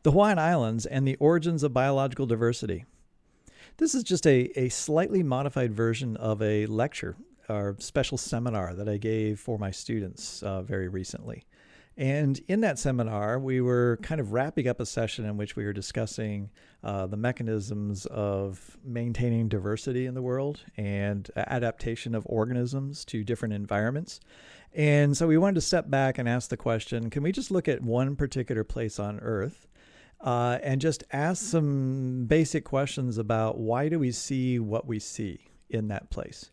The Hawaiian Islands and the Origins of Biological Diversity. This is just a slightly modified version of a lecture or special seminar that I gave for my students very recently. And in that seminar, we were kind of wrapping up a session in which we were discussing the mechanisms of maintaining diversity in the world and adaptation of organisms to different environments. And so we wanted to step back and ask the question, can we just look at one particular place on Earth and just ask some basic questions about why do we see what we see in that place?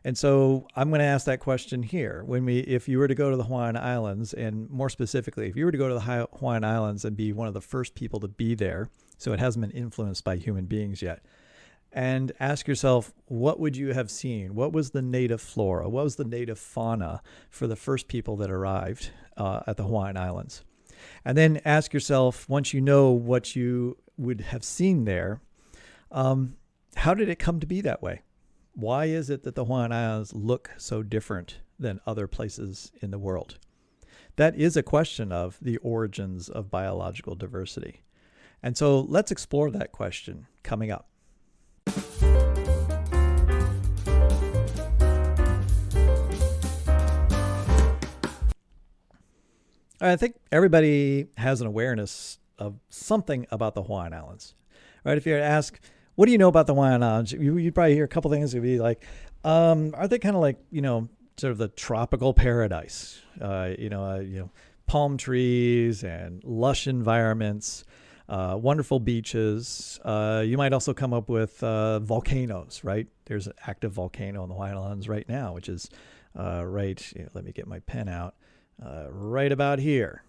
And so I'm going to ask that question here. If you were to go to the Hawaiian Islands, and more specifically, if you were to go to the Hawaiian Islands and be one of the first people to be there, so it hasn't been influenced by human beings yet, and ask yourself, what would you have seen? What was the native flora? What was the native fauna for the first people that arrived at the Hawaiian Islands? And then ask yourself, once you know what you would have seen there, how did it come to be that way? Why is it that the Hawaiian Islands look so different than other places in the world? That is a question of the origins of biological diversity. And so let's explore that question coming up. I think everybody has an awareness of something about the Hawaiian Islands, right? If you were to ask, what do you know about the Hawaiian Islands? You'd probably hear a couple things. It'd be like, are they kind of like, sort of the tropical paradise? Palm trees and lush environments, wonderful beaches. You might also come up with volcanoes, right? There's an active volcano in the Hawaiian Islands right now, which is let me get my pen out, right about here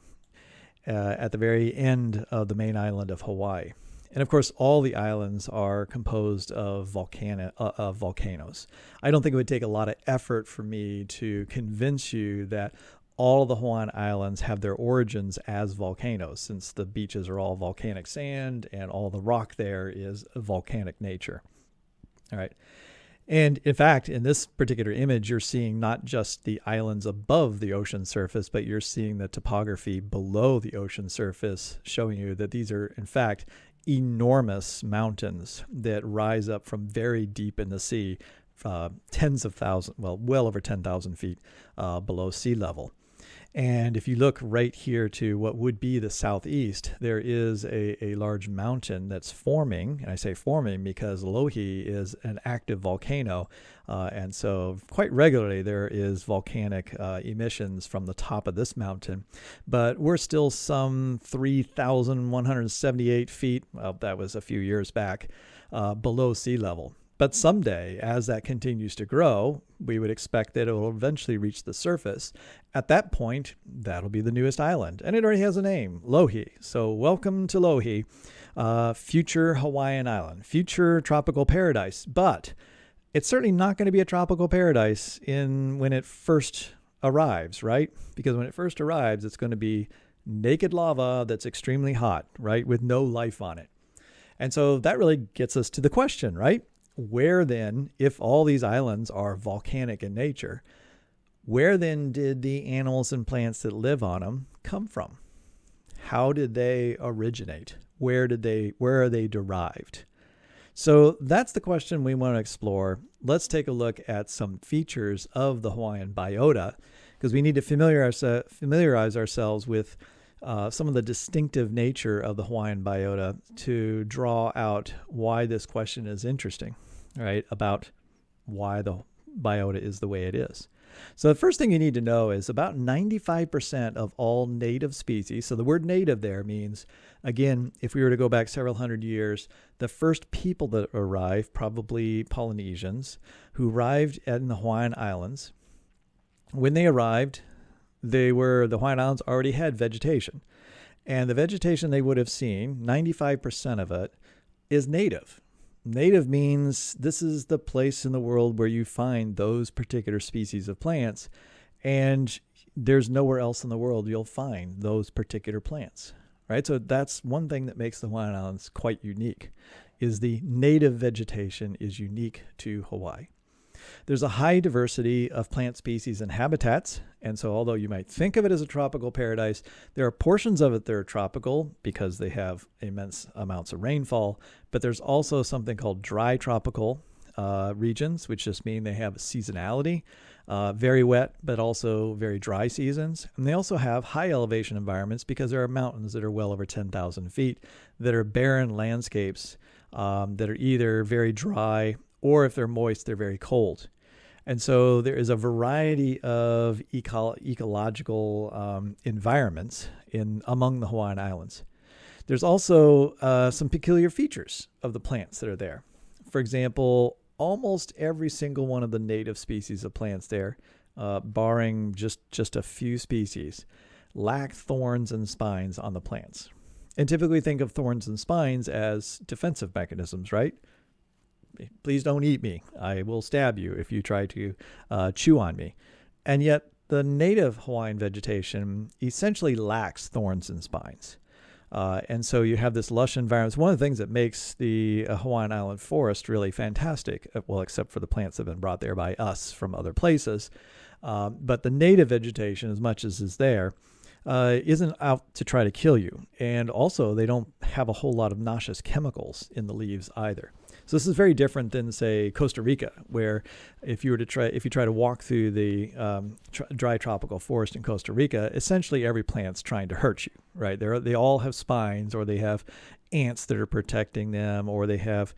at the very end of the main island of Hawaii. And of course, all the islands are composed of volcanoes. I don't think it would take a lot of effort for me to convince you that all of the Hawaiian Islands have their origins as volcanoes, since the beaches are all volcanic sand and all the rock there is volcanic nature. All right. And in fact, in this particular image, you're seeing not just the islands above the ocean surface, but you're seeing the topography below the ocean surface, showing you that these are, in fact, enormous mountains that rise up from very deep in the sea, tens of thousands, well over 10,000 feet below sea level. And if you look right here to what would be the southeast, there is a large mountain that's forming. And I say forming because Lohi is an active volcano. And so quite regularly there is volcanic emissions from the top of this mountain. But we're still some 3,178 feet, well, that was a few years back, below sea level. But someday, as that continues to grow, we would expect that it will eventually reach the surface. At that point, that'll be the newest island. And it already has a name, Lohi. So welcome to Lohi, future Hawaiian island, future tropical paradise. But it's certainly not going to be a tropical paradise when it first arrives, right? Because when it first arrives, it's going to be naked lava that's extremely hot, right? With no life on it. And so that really gets us to the question, right? Where then, if all these islands are volcanic in nature, where then did the animals and plants that live on them come from? How did they originate? Where are they derived? So that's the question we want to explore. Let's take a look at some features of the Hawaiian biota, because we need to familiarize ourselves with some of the distinctive nature of the Hawaiian biota to draw out why this question is interesting, right? About why the biota is the way it is. So the first thing you need to know is about 95% of all native species. So the word native there means, again, if we were to go back several hundred years, the first people that arrived, probably Polynesians, who arrived in the Hawaiian Islands, when they arrived, the Hawaiian Islands already had vegetation. And the vegetation they would have seen, 95% of it, is native. Native means this is the place in the world where you find those particular species of plants, and there's nowhere else in the world you'll find those particular plants, right? So that's one thing that makes the Hawaiian Islands quite unique, is the native vegetation is unique to Hawaii. There's a high diversity of plant species and habitats. And so, although you might think of it as a tropical paradise, there are portions of it that are tropical because they have immense amounts of rainfall. But there's also something called dry tropical regions, which just mean they have a seasonality, very wet, but also very dry seasons. And they also have high elevation environments because there are mountains that are well over 10,000 feet that are barren landscapes that are either very dry or if they're moist, they're very cold. And so there is a variety of ecological environments among the Hawaiian Islands. There's also some peculiar features of the plants that are there. For example, almost every single one of the native species of plants there, barring just a few species, lack thorns and spines on the plants. And typically think of thorns and spines as defensive mechanisms, right? Please don't eat me. I will stab you if you try to chew on me. And yet the native Hawaiian vegetation essentially lacks thorns and spines. And so you have this lush environment. It's one of the things that makes the Hawaiian Island forest really fantastic, well, except for the plants that have been brought there by us from other places. But the native vegetation, as much as is there, isn't out to try to kill you. And also, they don't have a whole lot of noxious chemicals in the leaves either. So this is very different than, say, Costa Rica, where if you try to walk through the dry tropical forest in Costa Rica, essentially every plant's trying to hurt you, right? They all have spines, or they have ants that are protecting them, or they have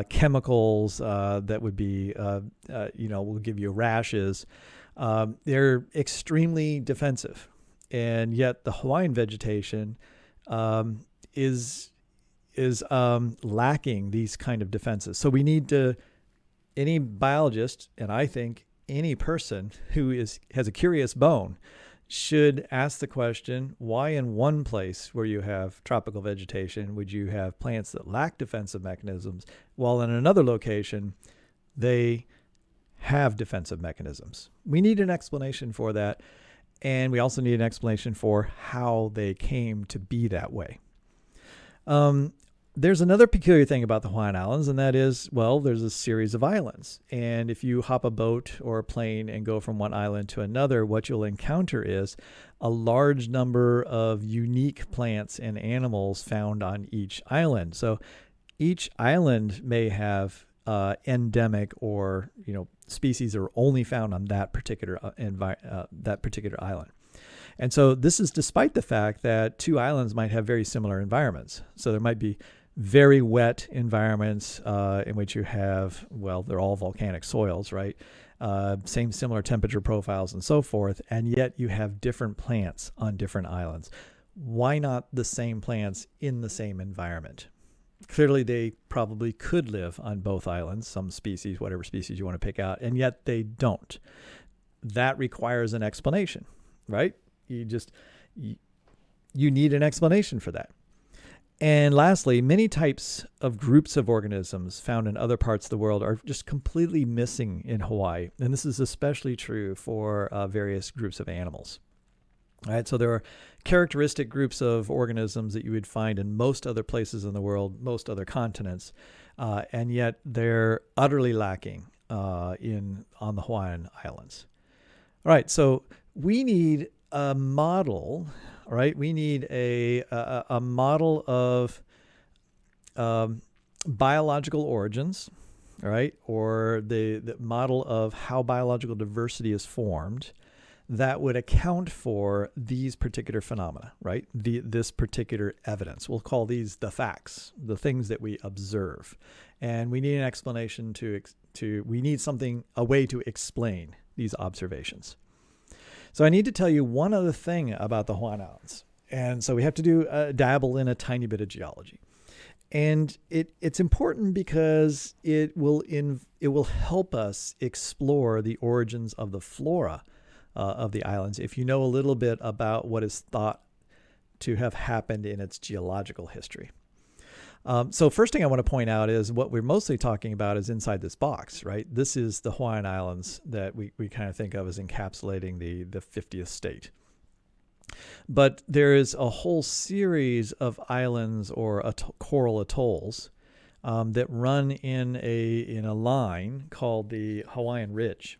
chemicals that would be, will give you rashes. They're extremely defensive, and yet the Hawaiian vegetation is lacking these kind of defenses. So we need any biologist, and I think any person who has a curious bone, should ask the question, why in one place where you have tropical vegetation would you have plants that lack defensive mechanisms, while in another location they have defensive mechanisms? We need an explanation for that, and we also need an explanation for how they came to be that way. There's another peculiar thing about the Hawaiian Islands, and that is, well, there's a series of islands. And if you hop a boat or a plane and go from one island to another, what you'll encounter is a large number of unique plants and animals found on each island. So each island may have endemic or species that are only found on that particular island. And so this is despite the fact that two islands might have very similar environments. So there might be very wet environments in which you have, well, they're all volcanic soils, right? Similar temperature profiles and so forth, and yet you have different plants on different islands. Why not the same plants in the same environment? Clearly, they probably could live on both islands, some species, whatever species you want to pick out, and yet they don't. That requires an explanation, right? You need an explanation for that. And lastly, many types of groups of organisms found in other parts of the world are just completely missing in Hawaii. And this is especially true for various groups of animals. All right, so there are characteristic groups of organisms that you would find in most other places in the world, most other continents, and yet they're utterly lacking on the Hawaiian Islands. All right, so we need a model, right? We need a model of biological origins, all right, or the model of how biological diversity is formed that would account for these particular phenomena, right? This particular evidence. We'll call these the facts, the things that we observe. And we need an explanation we need a way to explain these observations. So I need to tell you one other thing about the Hawaiian Islands. And so we have to dabble in a tiny bit of geology. And it's important because it will help us explore the origins of the flora of the islands if you know a little bit about what is thought to have happened in its geological history. So first thing I want to point out is what we're mostly talking about is inside this box, right? This is the Hawaiian Islands that we kind of think of as encapsulating the 50th state. But there is a whole series of islands or coral atolls that run in a line called the Hawaiian Ridge.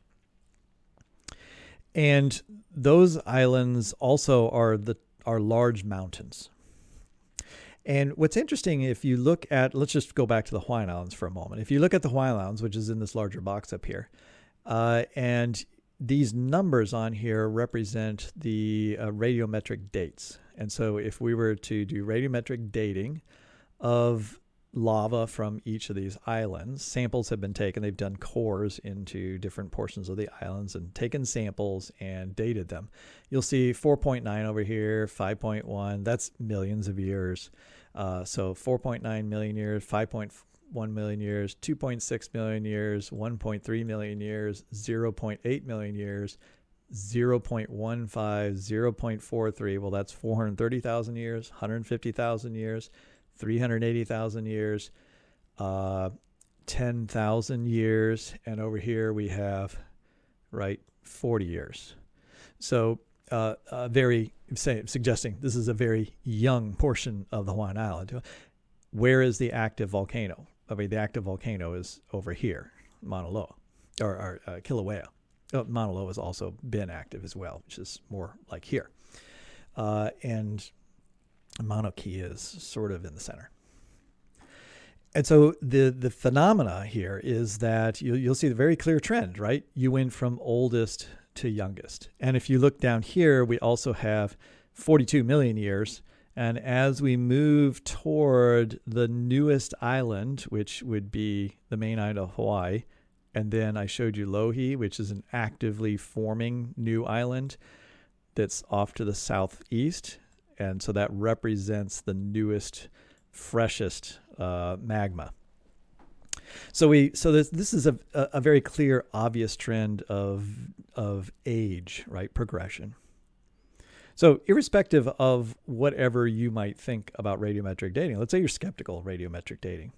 And those islands also are large mountains. And what's interesting, if you look at, let's just go back to the Hawaiian Islands for a moment. If you look at the Hawaiian Islands, which is in this larger box up here, and these numbers on here represent the radiometric dates. And so if we were to do radiometric dating of lava from each of these islands, samples have been taken. They've done cores into different portions of the islands and taken samples and dated them. You'll see 4.9 over here, 5.1. That's millions of years. So 4.9 million years, 5.1 million years, 2.6 million years, 1.3 million years, 0.8 million years, 0.15, 0.43. Well, that's 430,000 years, 150,000 years, 380,000 years, 10,000 years, and over here we have, 40 years. So suggesting this is a very young portion of the Hawaiian Island. Where is the active volcano? I mean, the active volcano is over here, Mauna Loa, or Kilauea. Mauna Loa has also been active as well, which is more like here. And Mauna Kea is sort of in the center. And so the phenomena here is that you'll see the very clear trend, right? You went from oldest to youngest. And if you look down here, we also have 42 million years. And as we move toward the newest island, which would be the main island of Hawaii, and then I showed you Lohi, which is an actively forming new island that's off to the southeast. And so that represents the newest, freshest magma. So this is a very clear, obvious trend of age, right? Progression. So irrespective of whatever you might think about radiometric dating, let's say you're skeptical of radiometric dating,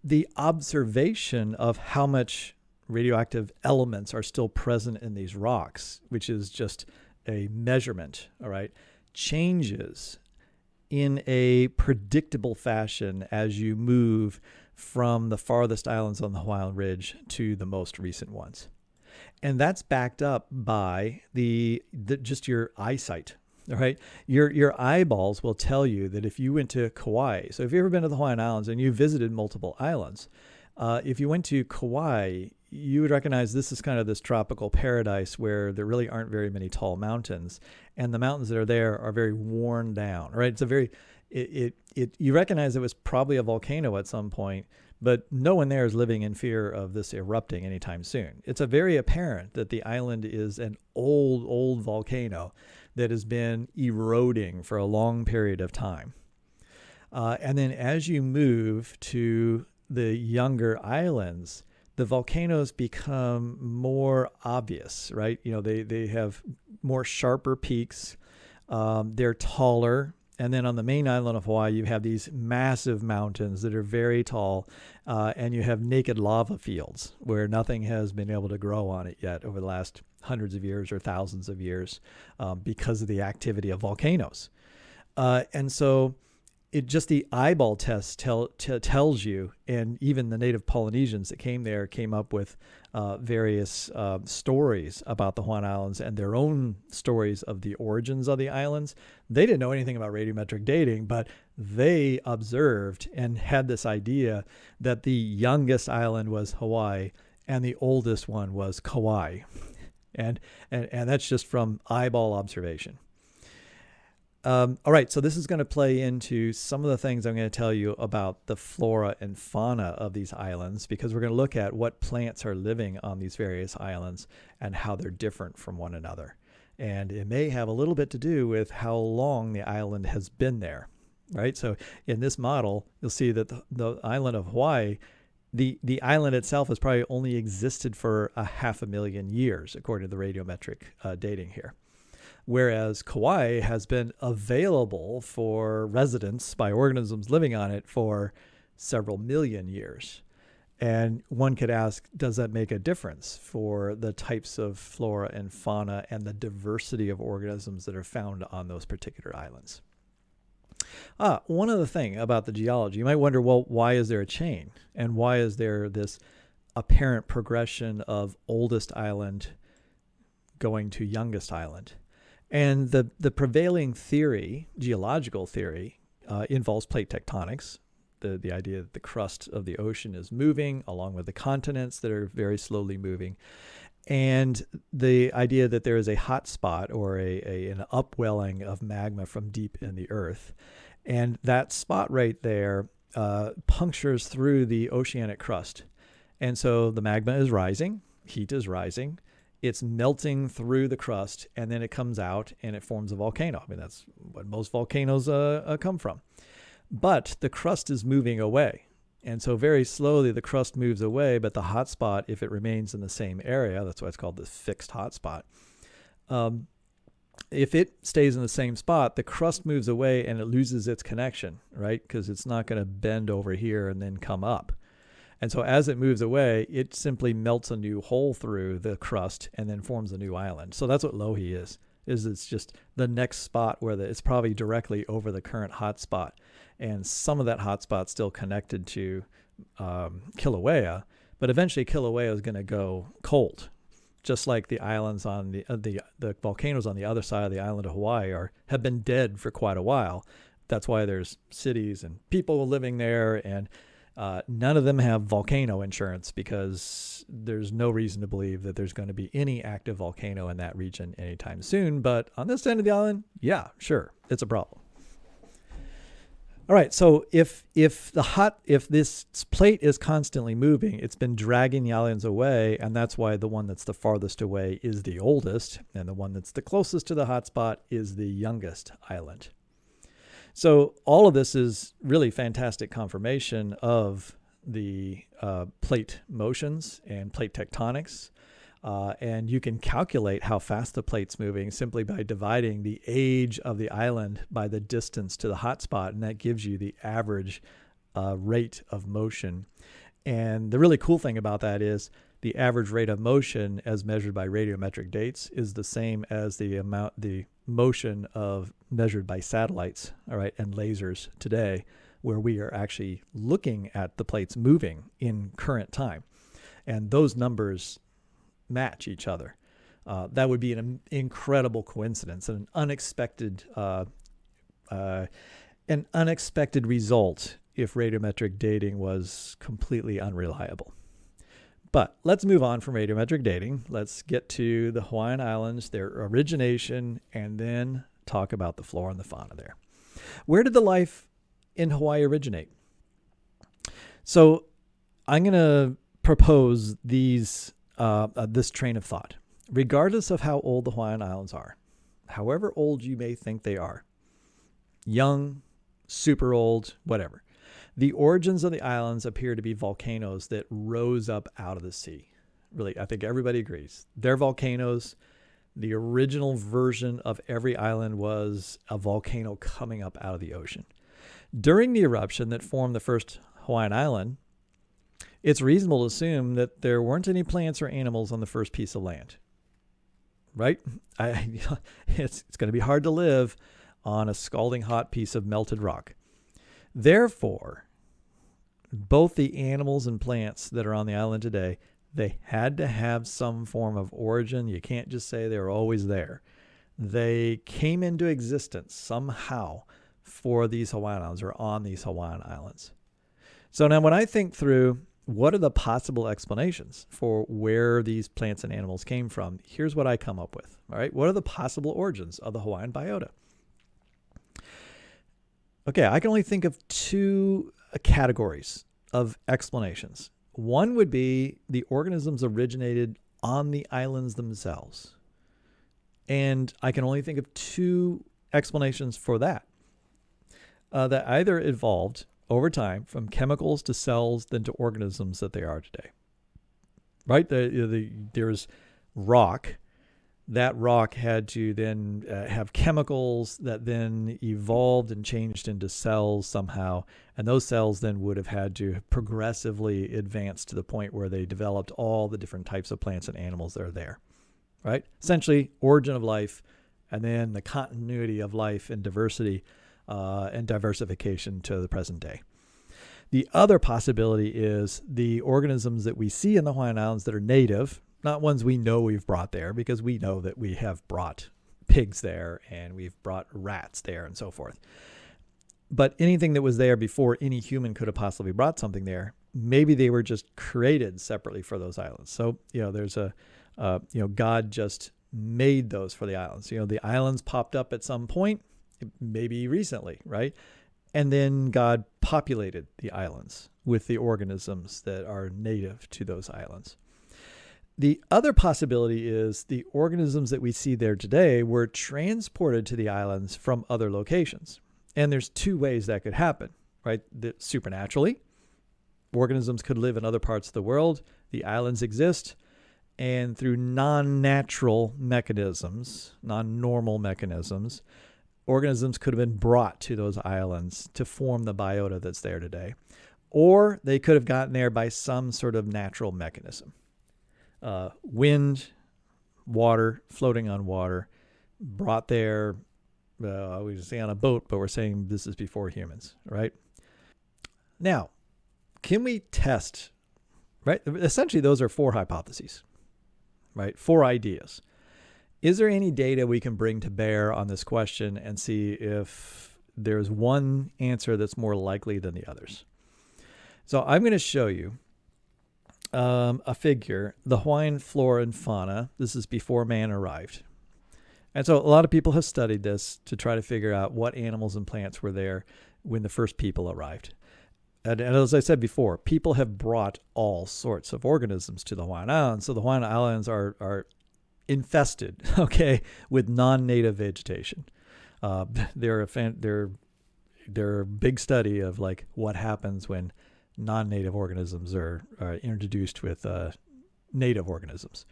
the observation of how much radioactive elements are still present in these rocks, which is just a measurement, all right, changes in a predictable fashion as you move from the farthest islands on the Hawaiian Ridge to the most recent ones. And that's backed up by just your eyesight, all right? Your eyeballs will tell you that if you went to Kauai, so if you've ever been to the Hawaiian Islands and you visited multiple islands, if you went to Kauai, you would recognize this is kind of this tropical paradise where there really aren't very many tall mountains, and the mountains that are there are very worn down, right? It's a very, you recognize it was probably a volcano at some point, but no one there is living in fear of this erupting anytime soon. It's a very apparent that the island is an old volcano that has been eroding for a long period of time. And then as you move to the younger islands, the volcanoes become more obvious, right? You know, they have more sharper peaks. They're taller. And then on the main island of Hawaii, you have these massive mountains that are very tall, and you have naked lava fields where nothing has been able to grow on it yet over the last hundreds of years or thousands of years because of the activity of volcanoes. And so the eyeball test tells you, and even the native Polynesians that came there came up with various stories about the Hawaiian Islands and their own stories of the origins of the islands. They didn't know anything about radiometric dating, but they observed and had this idea that the youngest island was Hawaii and the oldest one was Kauai. And that's just from eyeball observation. All right, so this is going to play into some of the things I'm going to tell you about the flora and fauna of these islands, because we're going to look at what plants are living on these various islands and how they're different from one another. And it may have a little bit to do with how long the island has been there, right? So in this model, you'll see that the island of Hawaii, the island itself has probably only existed for 500,000 years, according to the radiometric dating here. Whereas Kauai has been available for residents by organisms living on it for several million years. And one could ask, does that make a difference for the types of flora and fauna and the diversity of organisms that are found on those particular islands? One other thing about the geology, you might wonder, well, why is there a chain? And why is there this apparent progression of oldest island going to youngest island? And the prevailing theory, geological theory, involves plate tectonics, the idea that the crust of the ocean is moving along with the continents that are very slowly moving, and the idea that there is a hot spot or an upwelling of magma from deep in the earth. And that spot right there punctures through the oceanic crust. And so the magma is rising, heat is rising, it's melting through the crust, and then it comes out and it forms a volcano. I mean, that's what most volcanoes come from. But the crust is moving away. And so very slowly the crust moves away, but the hot spot, if it remains in the same area, that's why it's called the fixed hot spot. If it stays in the same spot, the crust moves away and it loses its connection, right? Because it's not going to bend over here and then come up. And so as it moves away, it simply melts a new hole through the crust and then forms a new island. So that's what Lohi is it's just the next spot where it's probably directly over the current hot spot. And some of that hot spot's still connected to Kilauea, but eventually Kilauea is going to go cold, just like the islands on the volcanoes on the other side of the island of Hawaii have been dead for quite a while. That's why there's cities and people living there, and none of them have volcano insurance because there's no reason to believe that there's going to be any active volcano in that region anytime soon. But on this end of the island, yeah, sure, it's a problem. All right, so if this plate is constantly moving, it's been dragging the islands away, and that's why the one that's the farthest away is the oldest, and the one that's the closest to the hotspot is the youngest island. So all of this is really fantastic confirmation of the plate motions and plate tectonics. And you can calculate how fast the plate's moving simply by dividing the age of the island by the distance to the hotspot, and that gives you the average rate of motion. And the really cool thing about that is the average rate of motion as measured by radiometric dates is the same as the motion measured by satellites, all right, and lasers today, where we are actually looking at the plates moving in current time. And those numbers match each other. That would be an incredible coincidence and an unexpected result if radiometric dating was completely unreliable. But let's move on from radiometric dating. Let's get to the Hawaiian Islands, their origination, and then talk about the flora and the fauna there. Where did the life in Hawaii originate? So I'm going to propose this train of thought. Regardless of how old the Hawaiian Islands are, however old you may think they are, young, super old, whatever, the origins of the islands appear to be volcanoes that rose up out of the sea. Really, I think everybody agrees. They're volcanoes. The original version of every island was a volcano coming up out of the ocean. During the eruption that formed the first Hawaiian island, it's reasonable to assume that there weren't any plants or animals on the first piece of land, right? It's going to be hard to live on a scalding hot piece of melted rock. Therefore, both the animals and plants that are on the island today, they had to have some form of origin. You can't just say they were always there. They came into existence somehow for these Hawaiian Islands or on these Hawaiian Islands. So now when I think through what are the possible explanations for where these plants and animals came from, here's what I come up with. All right, what are the possible origins of the Hawaiian biota? Okay, I can only think of two categories of explanations. One would be the organisms originated on the islands themselves. And I can only think of two explanations for that. That either evolved over time from chemicals to cells, then to organisms that they are today. Right? There's rock. That rock had to then have chemicals that then evolved and changed into cells somehow. And those cells then would have had to progressively advance to the point where they developed all the different types of plants and animals that are there. Right? Essentially, origin of life, and then the continuity of life and diversity and diversification to the present day. The other possibility is the organisms that we see in the Hawaiian Islands that are native, not ones we know we've brought there, because we know that we have brought pigs there and we've brought rats there and so forth. But anything that was there before any human could have possibly brought something there, maybe they were just created separately for those islands. So, there's God just made those for the islands. The islands popped up at some point, maybe recently, right? And then God populated the islands with the organisms that are native to those islands. The other possibility is the organisms that we see there today were transported to the islands from other locations. And there's two ways that could happen, right? Supernaturally, organisms could live in other parts of the world. The islands exist. And through non-natural mechanisms, non-normal mechanisms, organisms could have been brought to those islands to form the biota that's there today. Or they could have gotten there by some sort of natural mechanism. Wind, water, floating on water, brought there, we say on a boat, but we're saying this is before humans, right? Now, can we test, right? Essentially, those are 4 hypotheses, right? 4 ideas. Is there any data we can bring to bear on this question and see if there's one answer that's more likely than the others? So I'm going to show you a figure, the Hawaiian flora and fauna. This is before man arrived. And so a lot of people have studied this to try to figure out what animals and plants were there when the first people arrived. And as I said before, people have brought all sorts of organisms to the Hawaiian Islands. So the Hawaiian Islands are infested, with non-native vegetation. They're a big study of like what happens when non-native organisms are introduced with native organisms.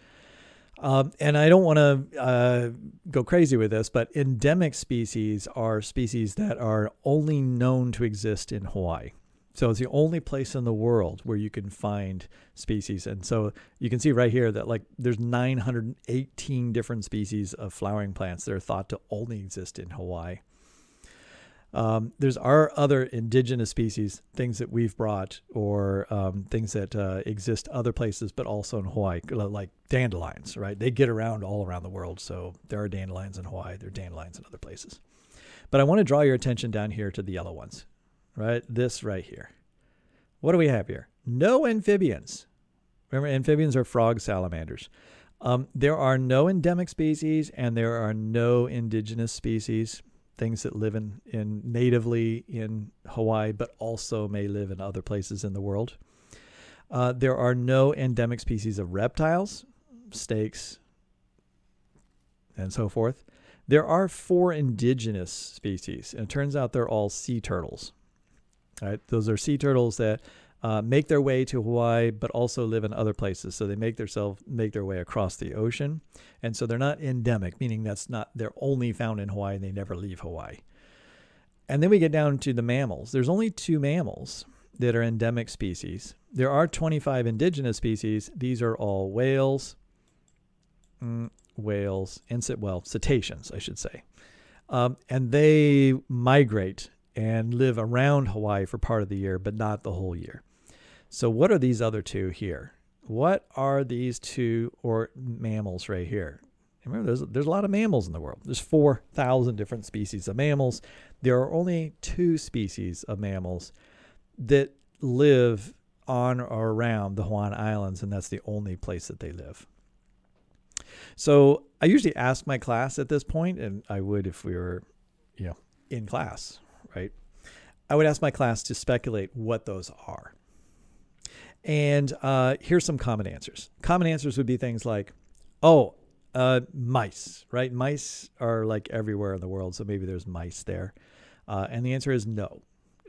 And I don't want to go crazy with this, but endemic species are species that are only known to exist in Hawaii. So it's the only place in the world where you can find species. And so you can see right here that there's 918 different species of flowering plants that are thought to only exist in Hawaii. There's our other indigenous species, things that we've brought or things that exist other places, but also in Hawaii, like dandelions, right? They get around all around the world. So there are dandelions in Hawaii. There are dandelions in other places. But I want to draw your attention down here to the yellow ones. Right? This right here. What do we have here? No amphibians. Remember, amphibians are frog salamanders. There are no endemic species and there are no indigenous species, things that live in natively in Hawaii, but also may live in other places in the world. There are no endemic species of reptiles, snakes, and so forth. There are 4 indigenous species, and it turns out they're all sea turtles. Right? Those are sea turtles that make their way to Hawaii, but also live in other places. So they make their way across the ocean. And so they're not endemic, meaning they're only found in Hawaii and they never leave Hawaii. And then we get down to the mammals. There's only 2 mammals that are endemic species. There are 25 indigenous species. These are all whales, and cetaceans, I should say. And they migrate and live around Hawaii for part of the year, but not the whole year. So what are these other 2 here? What are these 2 mammals right here? Remember, there's a lot of mammals in the world. There's 4,000 different species of mammals. There are only 2 species of mammals that live on or around the Hawaiian Islands, and that's the only place that they live. So I usually ask my class at this point, and I would if we were, in class, right? I would ask my class to speculate what those are. And here's some common answers. Common answers would be things like, mice, right? Mice are everywhere in the world, so maybe there's mice there. And the answer is no.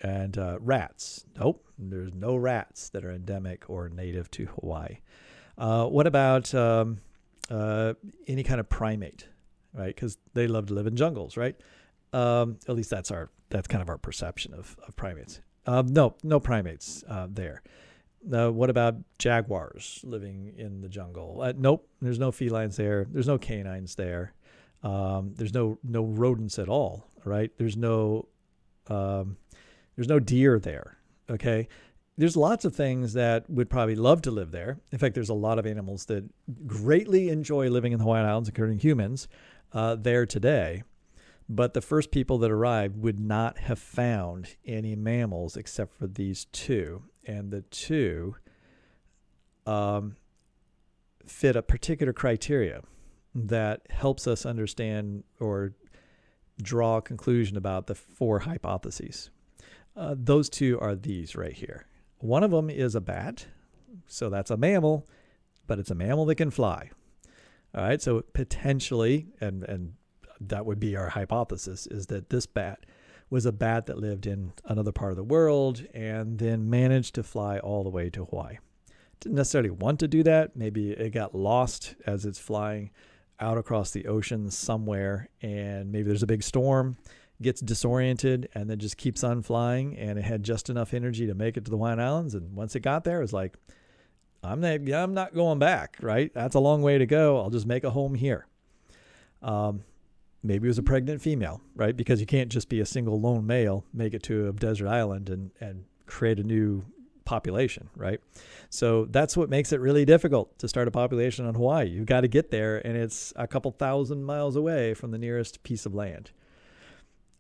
And rats, nope, there's no rats that are endemic or native to Hawaii. What about any kind of primate, right? Because they love to live in jungles, right? At least that's kind of our perception of primates. No primates there. What about jaguars living in the jungle? Nope, there's no felines there. There's no canines there. There's no rodents at all, right? There's no There's no deer there. Okay. There's lots of things that would probably love to live there. In fact, there's a lot of animals that greatly enjoy living in the Hawaiian Islands, including humans, there today. But the first people that arrived would not have found any mammals except for these two. And the two fit a particular criteria that helps us understand or draw a conclusion about the four hypotheses. Those two are these right here. One of them is a bat. So that's a mammal, but it's a mammal that can fly. All right. So potentially, and that would be our hypothesis, is that this bat was a bat that lived in another part of the world and then managed to fly all the way to Hawaii. Didn't necessarily want to do that. Maybe it got lost as it's flying out across the ocean somewhere, and maybe there's a big storm, gets disoriented, and then just keeps on flying, and it had just enough energy to make it to the Hawaiian Islands. And once it got there, it was like, I'm not going back, right? That's a long way to go. I'll just make a home here. Maybe it was a pregnant female, right? Because you can't just be a single lone male, make it to a desert island and create a new population, right? So that's what makes it really difficult to start a population on Hawaii. You've got to get there, and it's a couple thousand miles away from the nearest piece of land.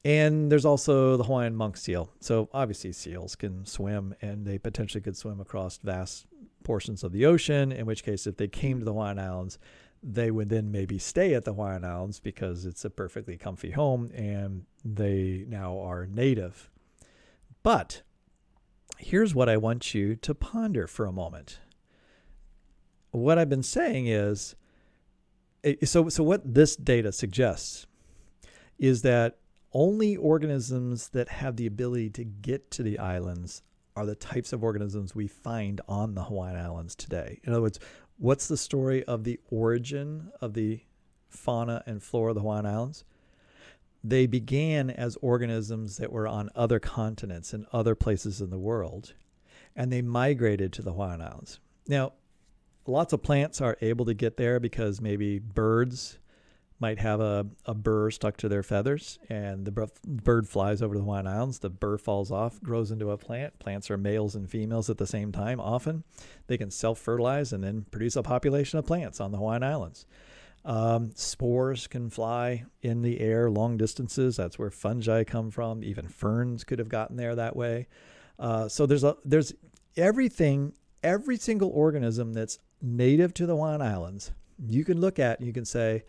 And there's also the Hawaiian monk seal. So obviously seals can swim, and they potentially could swim across vast portions of the ocean, in which case if they came to the Hawaiian Islands, they would then maybe stay at the Hawaiian Islands because it's a perfectly comfy home and they now are native. But here's what I want you to ponder for a moment. What I've been saying is, so what this data suggests is that only organisms that have the ability to get to the islands are the types of organisms we find on the Hawaiian Islands today. In other words, what's the story of the origin of the fauna and flora of the Hawaiian Islands? They began as organisms that were on other continents and other places in the world, and they migrated to the Hawaiian Islands. Now, lots of plants are able to get there because maybe birds might have a burr stuck to their feathers, and the bird flies over to the Hawaiian Islands. The burr falls off, grows into a plant. Plants are males and females at the same time. Often they can self-fertilize and then produce a population of plants on the Hawaiian Islands. Spores can fly in the air long distances. That's where fungi come from. Even ferns could have gotten there that way. So there's everything, every single organism that's native to the Hawaiian Islands, you can look at and you can say,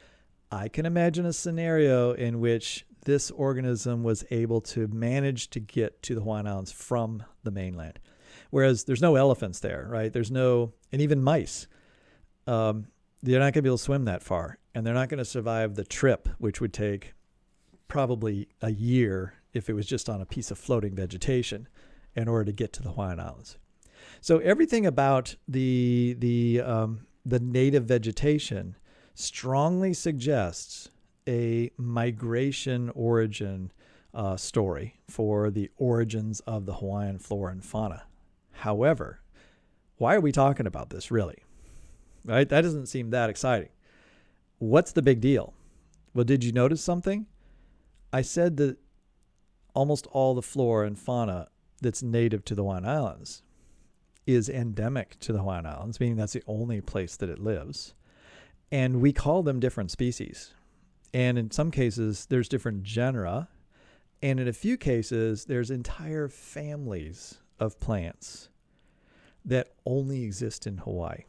I can imagine a scenario in which this organism was able to manage to get to the Hawaiian Islands from the mainland. Whereas there's no elephants there, right? There's no, and even mice. They're not going to be able to swim that far, and they're not going to survive the trip, which would take probably a year if it was just on a piece of floating vegetation in order to get to the Hawaiian Islands. So everything about the native vegetation strongly suggests a migration origin story for the origins of the Hawaiian flora and fauna. However, why are we talking about this really? Right? That doesn't seem that exciting. What's the big deal? Well, did you notice something? I said that almost all the flora and fauna that's native to the Hawaiian Islands is endemic to the Hawaiian Islands, meaning that's the only place that it lives. And we call them different species. And in some cases, there's different genera. And in a few cases, there's entire families of plants that only exist in Hawaii.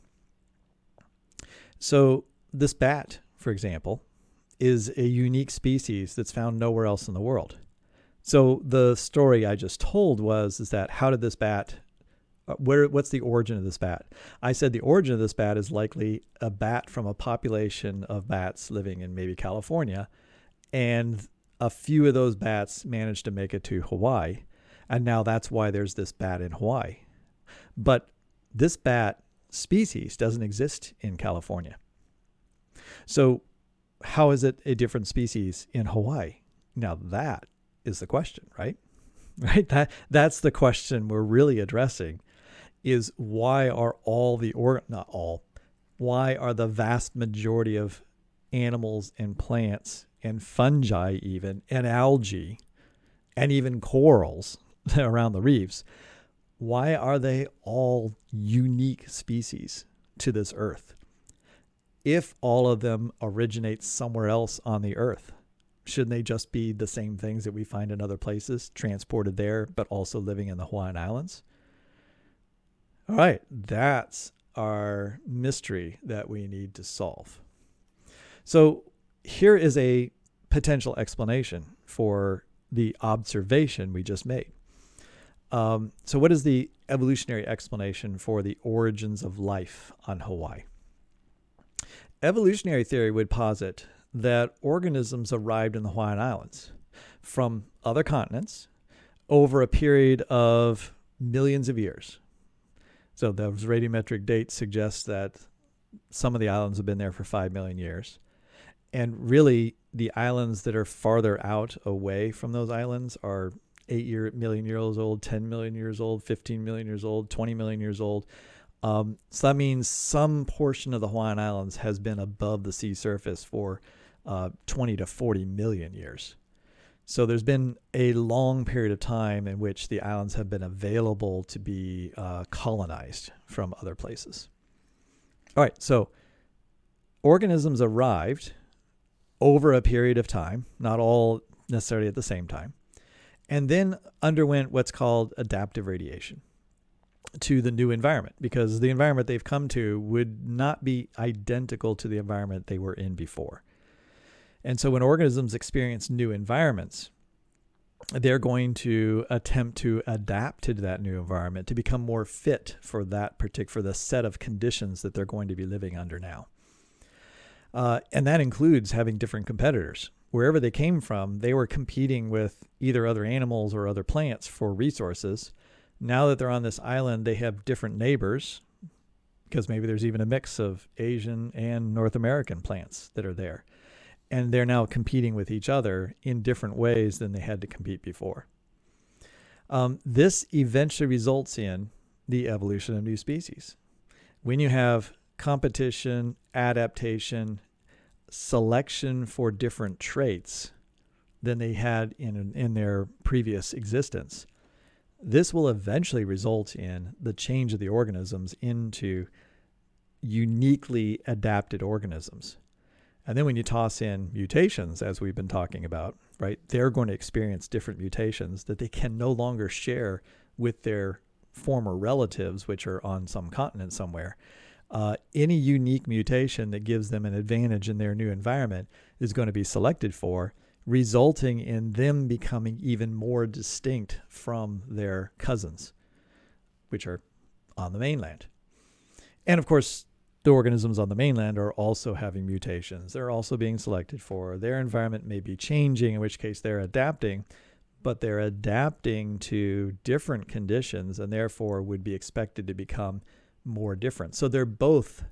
So this bat, for example, is a unique species that's found nowhere else in the world. So the story I just told is that how did this bat, what's the origin of this bat? I said the origin of this bat is likely a bat from a population of bats living in maybe California, and a few of those bats managed to make it to Hawaii, and now that's why there's this bat in Hawaii. But this bat species doesn't exist in California. So how is it a different species in Hawaii? Now that is the question, right? Right? That's the question we're really addressing, is why are why are the vast majority of animals and plants and fungi even and algae and even corals around the reefs, why are they all unique species to this Earth? If all of them originate somewhere else on the Earth, shouldn't they just be the same things that we find in other places, transported there, but also living in the Hawaiian Islands? All right, that's our mystery that we need to solve. So here is a potential explanation for the observation we just made. So what is the evolutionary explanation for the origins of life on Hawaii? Evolutionary theory would posit that organisms arrived in the Hawaiian Islands from other continents over a period of millions of years. So those radiometric dates suggest that some of the islands have been there for 5 million years. And really, the islands that are farther out away from those islands are 8 million years old, 10 million years old, 15 million years old, 20 million years old. So that means some portion of the Hawaiian Islands has been above the sea surface for 20 to 40 million years. So there's been a long period of time in which the islands have been available to be colonized from other places. All right, so organisms arrived over a period of time, not all necessarily at the same time, and then underwent what's called adaptive radiation to the new environment, because the environment they've come to would not be identical to the environment they were in before. And so when organisms experience new environments, they're going to attempt to adapt to that new environment to become more fit for for the set of conditions that they're going to be living under now. And that includes having different competitors. Wherever they came from, they were competing with either other animals or other plants for resources. Now that they're on this island, they have different neighbors, because maybe there's even a mix of Asian and North American plants that are there. And they're now competing with each other in different ways than they had to compete before. This eventually results in the evolution of new species. When you have competition, adaptation, selection for different traits than they had in their previous existence, this will eventually result in the change of the organisms into uniquely adapted organisms. And then when you toss in mutations, as we've been talking about, right, they're going to experience different mutations that they can no longer share with their former relatives, which are on some continent somewhere. Any unique mutation that gives them an advantage in their new environment is going to be selected for, resulting in them becoming even more distinct from their cousins, which are on the mainland. And of course, the organisms on the mainland are also having mutations. They're also being selected for. Their environment may be changing, in which case they're adapting, but they're adapting to different conditions and therefore would be expected to become more different. So they're both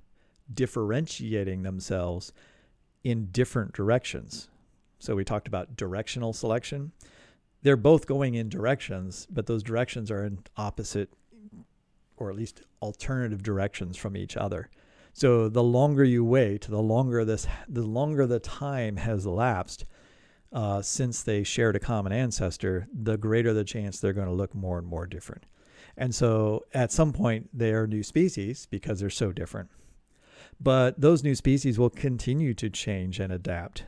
differentiating themselves in different directions. So we talked about directional selection. They're both going in directions, but those directions are in opposite, or at least alternative directions from each other. So the longer you wait, the longer the time has elapsed since they shared a common ancestor, the greater the chance they're going to look more and more different. And so at some point, they are new species because they're so different. But those new species will continue to change and adapt,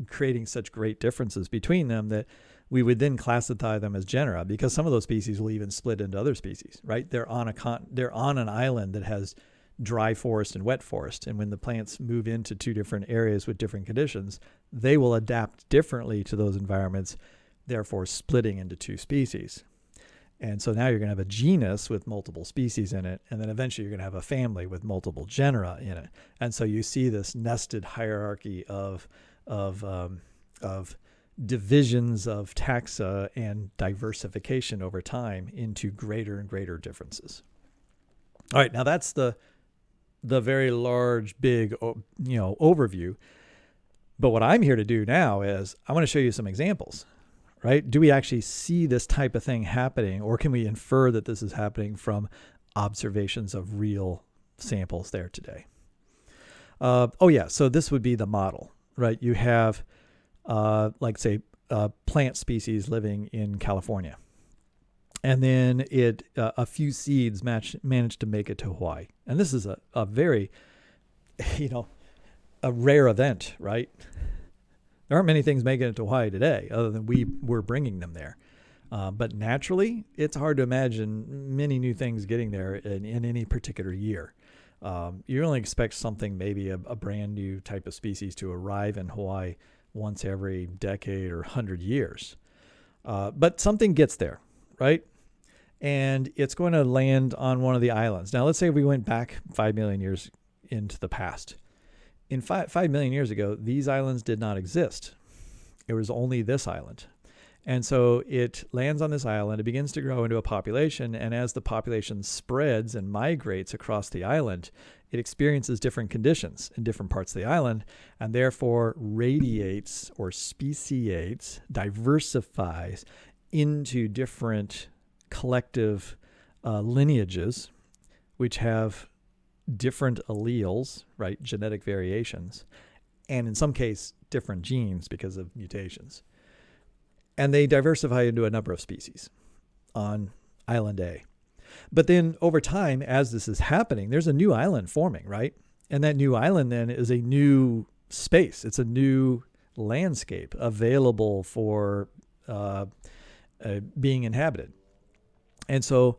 creating such great differences between them that we would then classify them as genera, because some of those species will even split into other species, right? They're on an island that has dry forest and wet forest. And when the plants move into two different areas with different conditions, they will adapt differently to those environments, therefore splitting into two species. And so now you're going to have a genus with multiple species in it, and then eventually you're going to have a family with multiple genera in it. And so you see this nested hierarchy of divisions of taxa and diversification over time into greater and greater differences. All right, now that's the very large, big, overview. But what I'm here to do now is I want to show you some examples. Right? Do we actually see this type of thing happening, or can we infer that this is happening from observations of real samples there today? So this would be the model, right? You have, say, plant species living in California. And then a few seeds managed to make it to Hawaii. And this is a very, a rare event, right? There aren't many things making it to Hawaii today other than we're bringing them there. But naturally, it's hard to imagine many new things getting there in any particular year. You only expect something, maybe a brand new type of species to arrive in Hawaii once every decade or 100 years. But something gets there, right? And it's going to land on one of the islands. Now, let's say we went back 5 million years into the past. In 5 million years ago, these islands did not exist. It was only this island. And so it lands on this island, it begins to grow into a population, and as the population spreads and migrates across the island, it experiences different conditions in different parts of the island, and therefore radiates or speciates, diversifies into different collective lineages, which have different alleles, right, genetic variations, and in some case, different genes because of mutations. And they diversify into a number of species on Island A. But then over time, as this is happening, there's a new island forming, right? And that new island then is a new space. It's a new landscape available for being inhabited. And so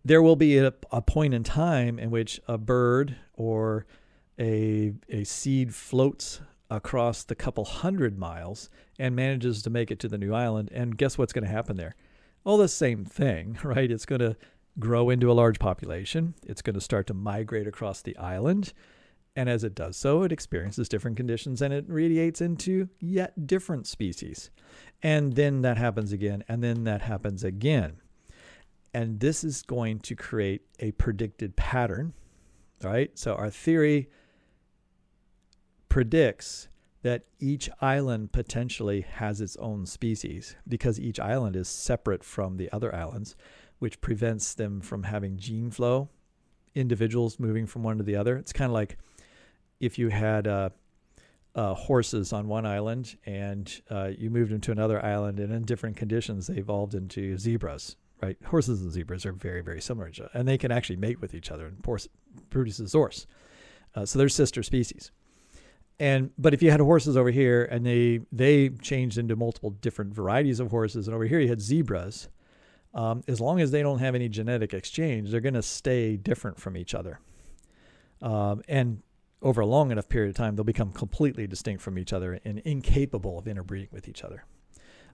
there will be a point in time in which a bird or a seed floats across the couple 100 miles and manages to make it to the new island. And guess what's going to happen there? Well, the same thing, right? It's going to grow into a large population. It's going to start to migrate across the island. And as it does so, it experiences different conditions and it radiates into yet different species. And then that happens again, and then that happens again. And this is going to create a predicted pattern, right? So our theory predicts that each island potentially has its own species because each island is separate from the other islands, which prevents them from having gene flow, individuals moving from one to the other. It's kind of like if you had horses on one island and you moved them to another island, and in different conditions they evolved into zebras, right? Horses and zebras are very, very similar, and they can actually mate with each other and produce a horse. So they're sister species. But if you had horses over here and they changed into multiple different varieties of horses, and over here you had zebras, as long as they don't have any genetic exchange, they're going to stay different from each other. And over a long enough period of time, they'll become completely distinct from each other and incapable of interbreeding with each other.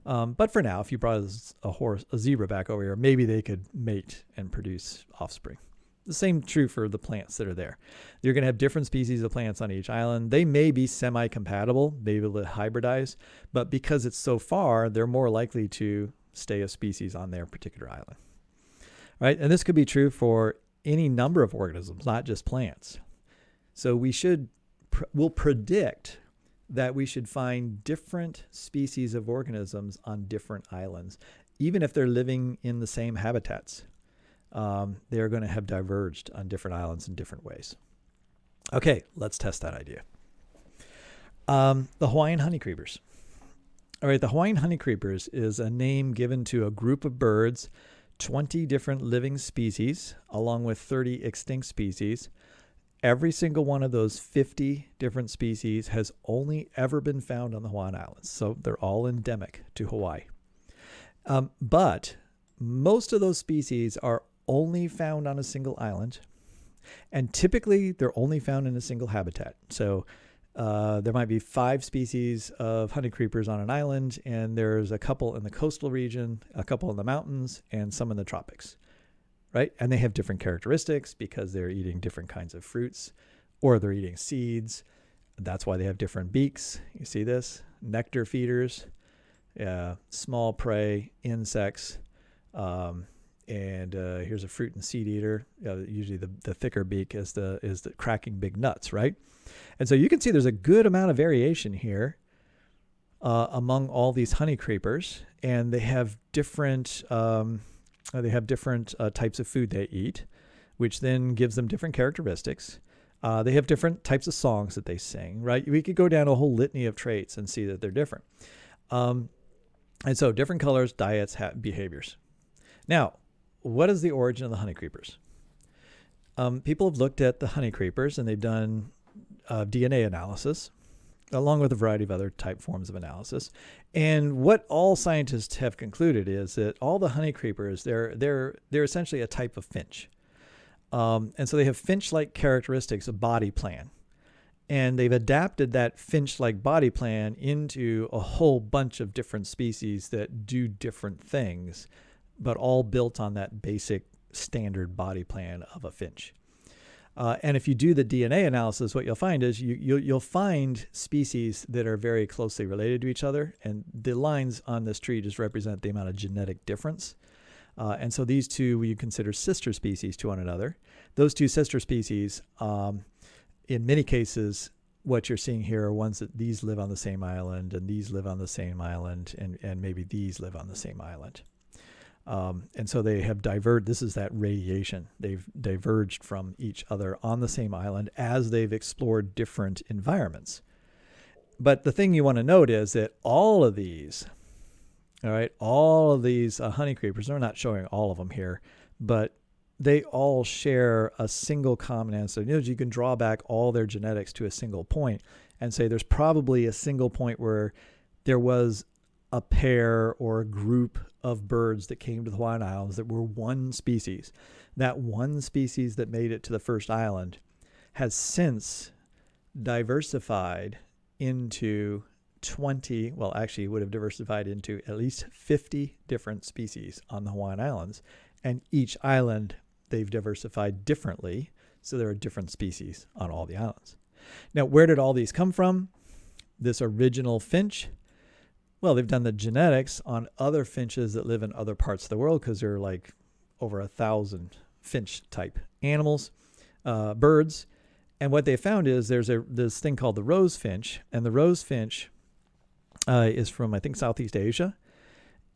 But for now, if you brought a zebra back over here, maybe they could mate and produce offspring. The same true for the plants that are there. You're going to have different species of plants on each island. They may be semi-compatible, maybe able to hybridize, but because it's so far, they're more likely to stay a species on their particular island. Right? And this could be true for any number of organisms, not just plants. So we'll predict that we should find different species of organisms on different islands, even if they're living in the same habitats. They're going to have diverged on different islands in different ways. Okay, let's test that idea. The Hawaiian Honeycreepers. All right, the Hawaiian Honeycreepers is a name given to a group of birds, 20 different living species, along with 30 extinct species. Every single one of those 50 different species has only ever been found on the Hawaiian Islands. So they're all endemic to Hawaii. But most of those species are only found on a single island. And typically they're only found in a single habitat. So there might be 5 species of honeycreepers on an island, and there's a couple in the coastal region, a couple in the mountains, and some in the tropics. Right? And they have different characteristics because they're eating different kinds of fruits, or they're eating seeds. That's why they have different beaks. You see this? Nectar feeders, small prey, insects, and here's a fruit and seed eater. Usually the thicker beak is the cracking big nuts, right? And so you can see there's a good amount of variation here among all these honeycreepers, and they have different types of food they eat, which then gives them different characteristics. They have different types of songs that they sing, right? We could go down a whole litany of traits and see that they're different. And so different colors, diets, behaviors. Now, what is the origin of the honeycreepers? People have looked at the honeycreepers and they've done DNA analysis along with a variety of other type forms of analysis. And what all scientists have concluded is that all the honeycreepers, they're essentially a type of finch. And so they have finch-like characteristics of body plan. And they've adapted that finch-like body plan into a whole bunch of different species that do different things, but all built on that basic standard body plan of a finch. And if you do the DNA analysis, what you'll find is you'll find species that are very closely related to each other. And the lines on this tree just represent the amount of genetic difference. And so these two you consider sister species to one another. Those two sister species, in many cases, what you're seeing here are ones that these live on the same island and these live on the same island and maybe these live on the same island. And so they have diverged. This is that radiation. They've diverged from each other on the same island as they've explored different environments. But the thing you want to note is that all of these honeycreepers, they're not showing all of them here, but they all share a single common ancestor. You can draw back all their genetics to a single point and say there's probably a single point where there was a pair or a group of birds that came to the Hawaiian Islands that were one species. That one species that made it to the first island has since diversified into 20, well, actually it would have diversified into at least 50 different species on the Hawaiian Islands. And each island, they've diversified differently. So there are different species on all the islands. Now, where did all these come from? This original finch. Well, they've done the genetics on other finches that live in other parts of the world because there are like over 1,000 finch-type animals, birds. And what they found is there's this thing called the rose finch, and the rose finch is from, I think, Southeast Asia.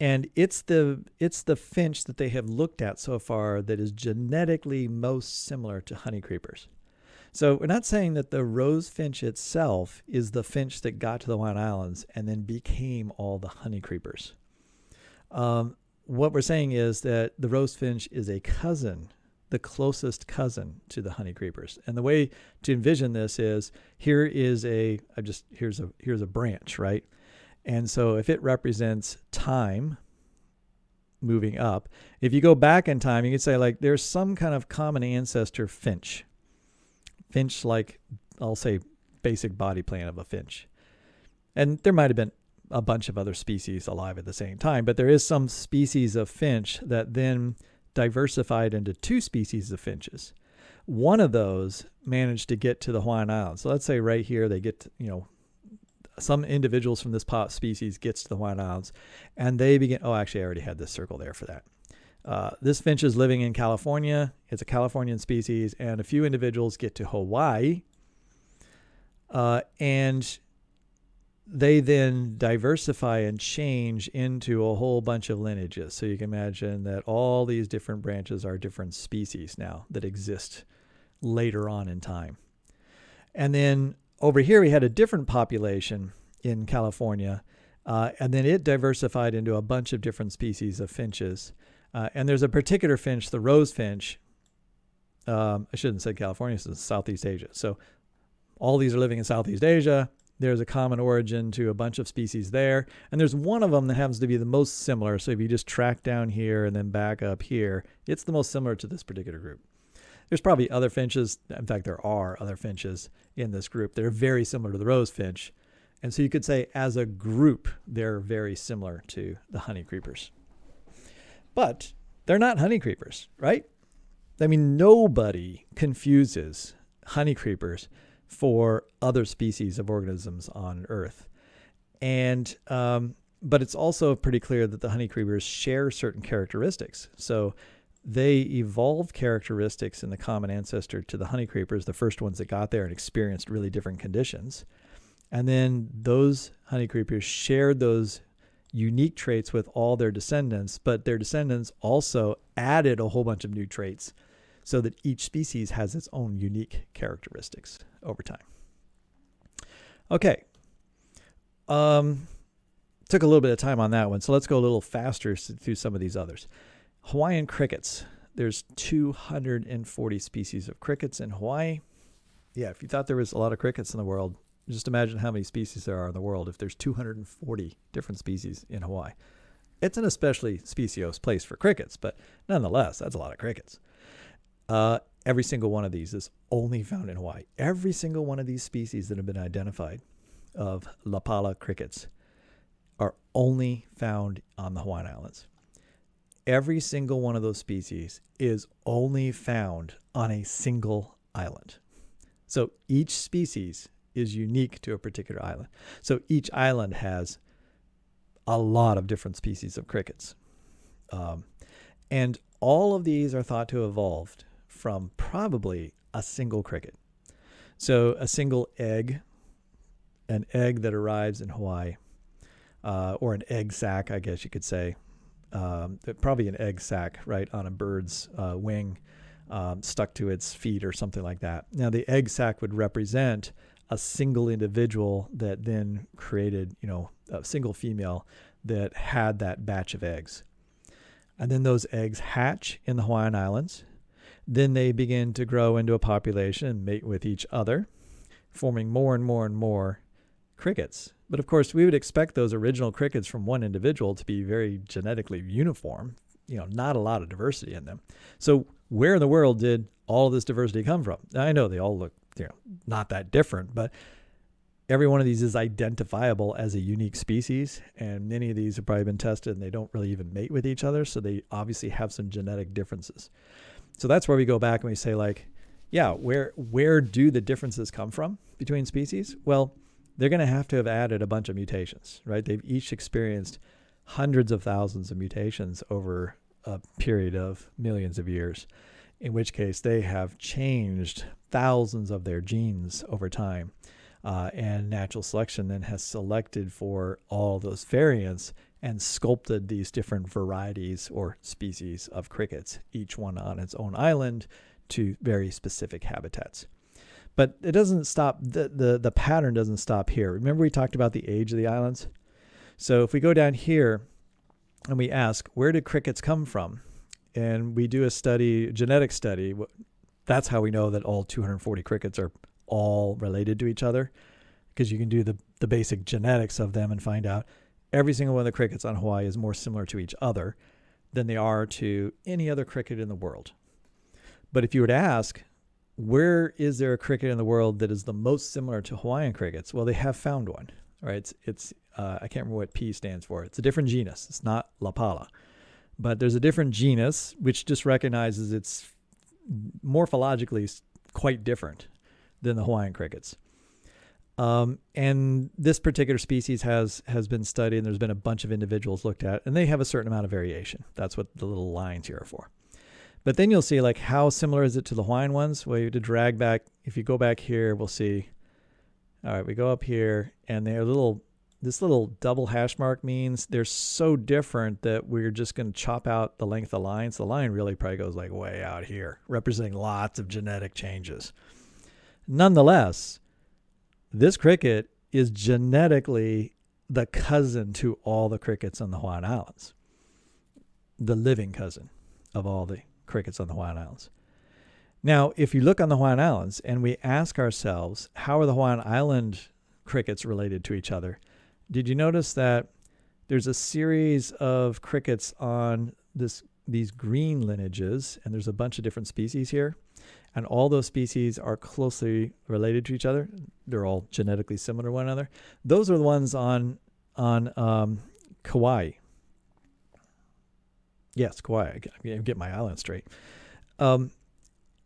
And it's the finch that they have looked at so far that is genetically most similar to honeycreepers. So we're not saying that the rose finch itself is the finch that got to the Hawaiian Islands and then became all the honeycreepers. What we're saying is that the rose finch is a cousin, the closest cousin to the honeycreepers. And the way to envision this is here's a branch, right? And so if it represents time moving up, if you go back in time, you could say like there's some kind of common ancestor finch. Finch, like, I'll say, basic body plan of a finch. And there might have been a bunch of other species alive at the same time, but there is some species of finch that then diversified into two species of finches. One of those managed to get to the Hawaiian Islands. So let's say right here they get to, some individuals from this species gets to the Hawaiian Islands, and they begin, oh, actually I already had this circle there for that. This finch is living in California. It's a Californian species, and a few individuals get to Hawaii, and they then diversify and change into a whole bunch of lineages. So you can imagine that all these different branches are different species now that exist later on in time. And then over here we had a different population in California, and then it diversified into a bunch of different species of finches. And there's a particular finch, the rose finch. I shouldn't say California, it's Southeast Asia. So all these are living in Southeast Asia. There's a common origin to a bunch of species there. And there's one of them that happens to be the most similar. So if you just track down here and then back up here, it's the most similar to this particular group. There's probably other finches. In fact, there are other finches in this group that are very similar to the rose finch. And so you could say as a group, they're very similar to the honeycreepers. But they're not honeycreepers, right? I mean, nobody confuses honeycreepers for other species of organisms on Earth. And but it's also pretty clear that the honeycreepers share certain characteristics. So they evolved characteristics in the common ancestor to the honeycreepers, the first ones that got there and experienced really different conditions. And then those honeycreepers shared those unique traits with all their descendants, but their descendants also added a whole bunch of new traits so that each species has its own unique characteristics over time. Okay. took a little bit of time on that one. So let's go a little faster through some of these others. Hawaiian crickets. There's 240 species of crickets in Hawaii. Yeah, if you thought there was a lot of crickets in the world, just imagine how many species there are in the world if there's 240 different species in Hawaii. It's an especially speciose place for crickets, but nonetheless, that's a lot of crickets. Every single one of these is only found in Hawaii. Every single one of these species that have been identified of Lapala crickets are only found on the Hawaiian Islands. Every single one of those species is only found on a single island. So each species is unique to a particular island. So each island has a lot of different species of crickets. And all of these are thought to have evolved from probably a single cricket. So a single egg, an egg that arrives in Hawaii, or an egg sac, I guess you could say. Probably an egg sac, right, on a bird's wing, stuck to its feet or something like that. Now, the egg sac would represent a single individual that then created, a single female that had that batch of eggs. And then those eggs hatch in the Hawaiian Islands. Then they begin to grow into a population and mate with each other, forming more and more and more crickets. But of course, we would expect those original crickets from one individual to be very genetically uniform, not a lot of diversity in them. So where in the world did all of this diversity come from? Now, I know they all look, not that different, but every one of these is identifiable as a unique species, and many of these have probably been tested and they don't really even mate with each other, so they obviously have some genetic differences. So that's where we go back and we say, where do the differences come from between species? Well, they're going to have added a bunch of mutations, right? They've each experienced hundreds of thousands of mutations over a period of millions of years, in which case they have changed thousands of their genes over time. And natural selection then has selected for all those variants and sculpted these different varieties or species of crickets, each one on its own island, to very specific habitats. But it doesn't stop, the pattern doesn't stop here. Remember we talked about the age of the islands? So if we go down here and we ask, where did crickets come from? And we do a genetic study, that's how we know that all 240 crickets are all related to each other, because you can do the basic genetics of them and find out every single one of the crickets on Hawaii is more similar to each other than they are to any other cricket in the world. But if you were to ask, where is there a cricket in the world that is the most similar to Hawaiian crickets? Well, they have found one, right? It's I can't remember what P stands for. It's a different genus. It's not Lapala. But there's a different genus which just recognizes it's morphologically quite different than the Hawaiian crickets. And this particular species has been studied, and there's been a bunch of individuals looked at, and they have a certain amount of variation. That's what the little lines here are for. But then you'll see how similar is it to the Hawaiian ones? Well, you have to drag back. If you go back here, we'll see. All right, we go up here, and this little double hash mark means they're so different that we're just going to chop out the length of the line. So the line really probably goes way out here, representing lots of genetic changes. Nonetheless, this cricket is genetically the cousin to all the crickets on the Hawaiian Islands, the living cousin of all the crickets on the Hawaiian Islands. Now, if you look on the Hawaiian Islands and we ask ourselves, how are the Hawaiian Island crickets related to each other? Did you notice that there's a series of crickets on these green lineages, and there's a bunch of different species here, and all those species are closely related to each other. They're all genetically similar to one another. Those are the ones on Kauai. Yes, Kauai. I get my island straight. And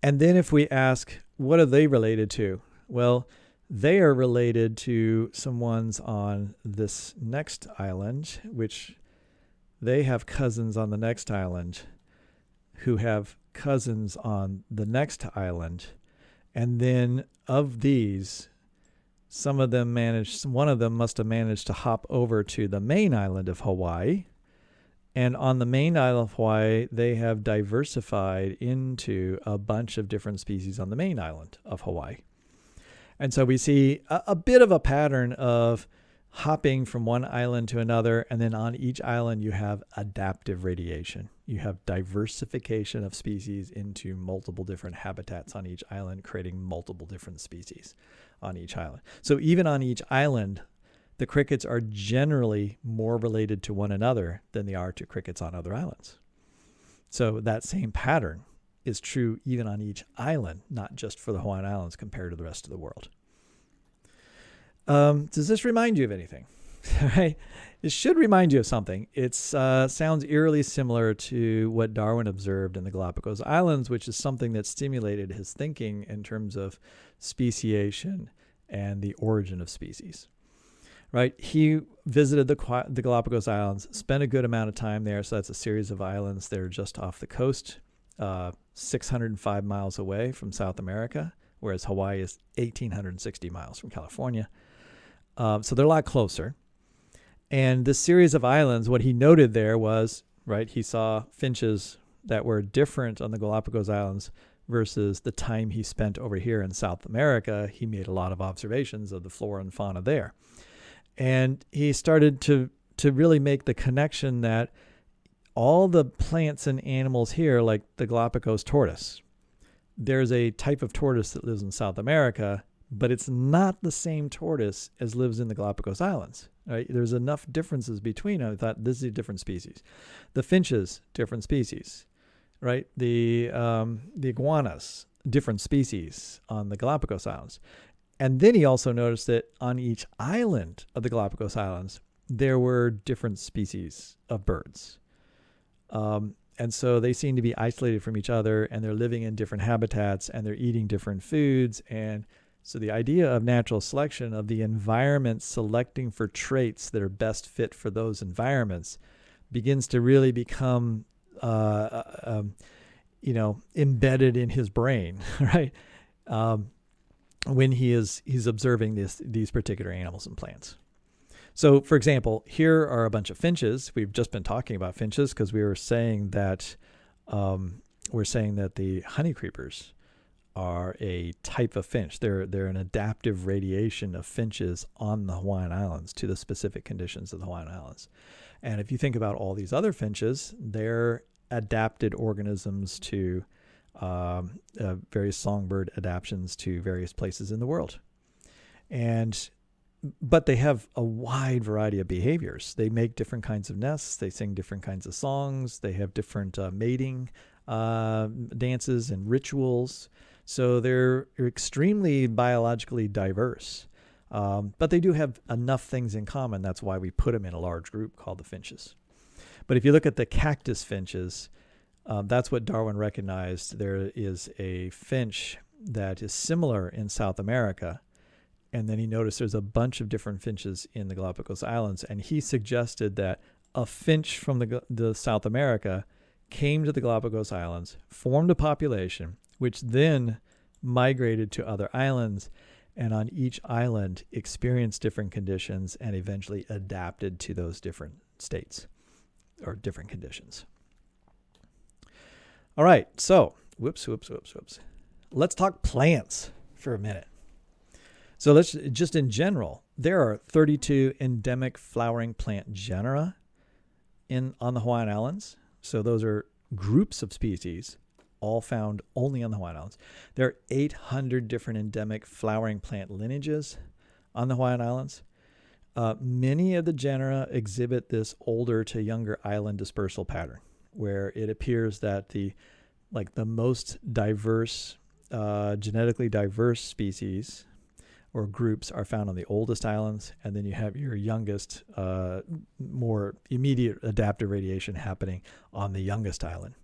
then if we ask, what are they related to? Well, they are related to some ones on this next island, which they have cousins on the next island who have cousins on the next island. And then of these, one of them must have managed to hop over to the main island of Hawaii. And on the main island of Hawaii, they have diversified into a bunch of different species on the main island of Hawaii. And so we see a bit of a pattern of hopping from one island to another, and then on each island you have adaptive radiation. You have diversification of species into multiple different habitats on each island, creating multiple different species on each island. So even on each island, the crickets are generally more related to one another than they are to crickets on other islands. So that same pattern is true even on each island, not just for the Hawaiian Islands compared to the rest of the world. Does this remind you of anything? Right? It should remind you of something. It sounds eerily similar to what Darwin observed in the Galapagos Islands, which is something that stimulated his thinking in terms of speciation and the origin of species. Right? He visited the Galapagos Islands, spent a good amount of time there. So that's a series of islands that are just off the coast, 605 miles away from South America, whereas Hawaii is 1,860 miles from California. So they're a lot closer. And this series of islands, what he noted there was, right, he saw finches that were different on the Galapagos Islands versus the time he spent over here in South America. He made a lot of observations of the flora and fauna there. And he started to really make the connection that all the plants and animals here, like the Galapagos tortoise, there's a type of tortoise that lives in South America, but it's not the same tortoise as lives in the Galapagos Islands. Right? There's enough differences between them. I thought this is a different species. The finches, different species. Right? The iguanas, different species on the Galapagos Islands. And then he also noticed that on each island of the Galapagos Islands, there were different species of birds. And so they seem to be isolated from each other, and they're living in different habitats, and they're eating different foods. And so the idea of natural selection, of the environment selecting for traits that are best fit for those environments, begins to really become, embedded in his brain, right? When he's observing these particular animals and plants. So, for example, here are a bunch of finches. We've just been talking about finches because we were saying that the honeycreepers are a type of finch. They're an adaptive radiation of finches on the Hawaiian Islands to the specific conditions of the Hawaiian Islands. And if you think about all these other finches, they're adapted organisms to various songbird adaptations to various places in the world. But they have a wide variety of behaviors. They make different kinds of nests. They sing different kinds of songs. They have different mating dances and rituals. So they're extremely biologically diverse. But they do have enough things in common. That's why we put them in a large group called the finches. But if you look at the cactus finches, that's what Darwin recognized. There is a finch that is similar in South America. And then he noticed there's a bunch of different finches in the Galapagos Islands. And he suggested that a finch from the South America came to the Galapagos Islands, formed a population, which then migrated to other islands, and on each island experienced different conditions and eventually adapted to those different states or different conditions. All right, so whoops. Let's talk plants for a minute. So let's just in general, there are 32 endemic flowering plant genera on the Hawaiian Islands. So those are groups of species, all found only on the Hawaiian Islands. There are 800 different endemic flowering plant lineages on the Hawaiian Islands. Many of the genera exhibit this older to younger island dispersal pattern, where it appears that the most diverse, genetically diverse species or groups are found on the oldest islands, and then you have your youngest, more immediate adaptive radiation happening on the youngest island.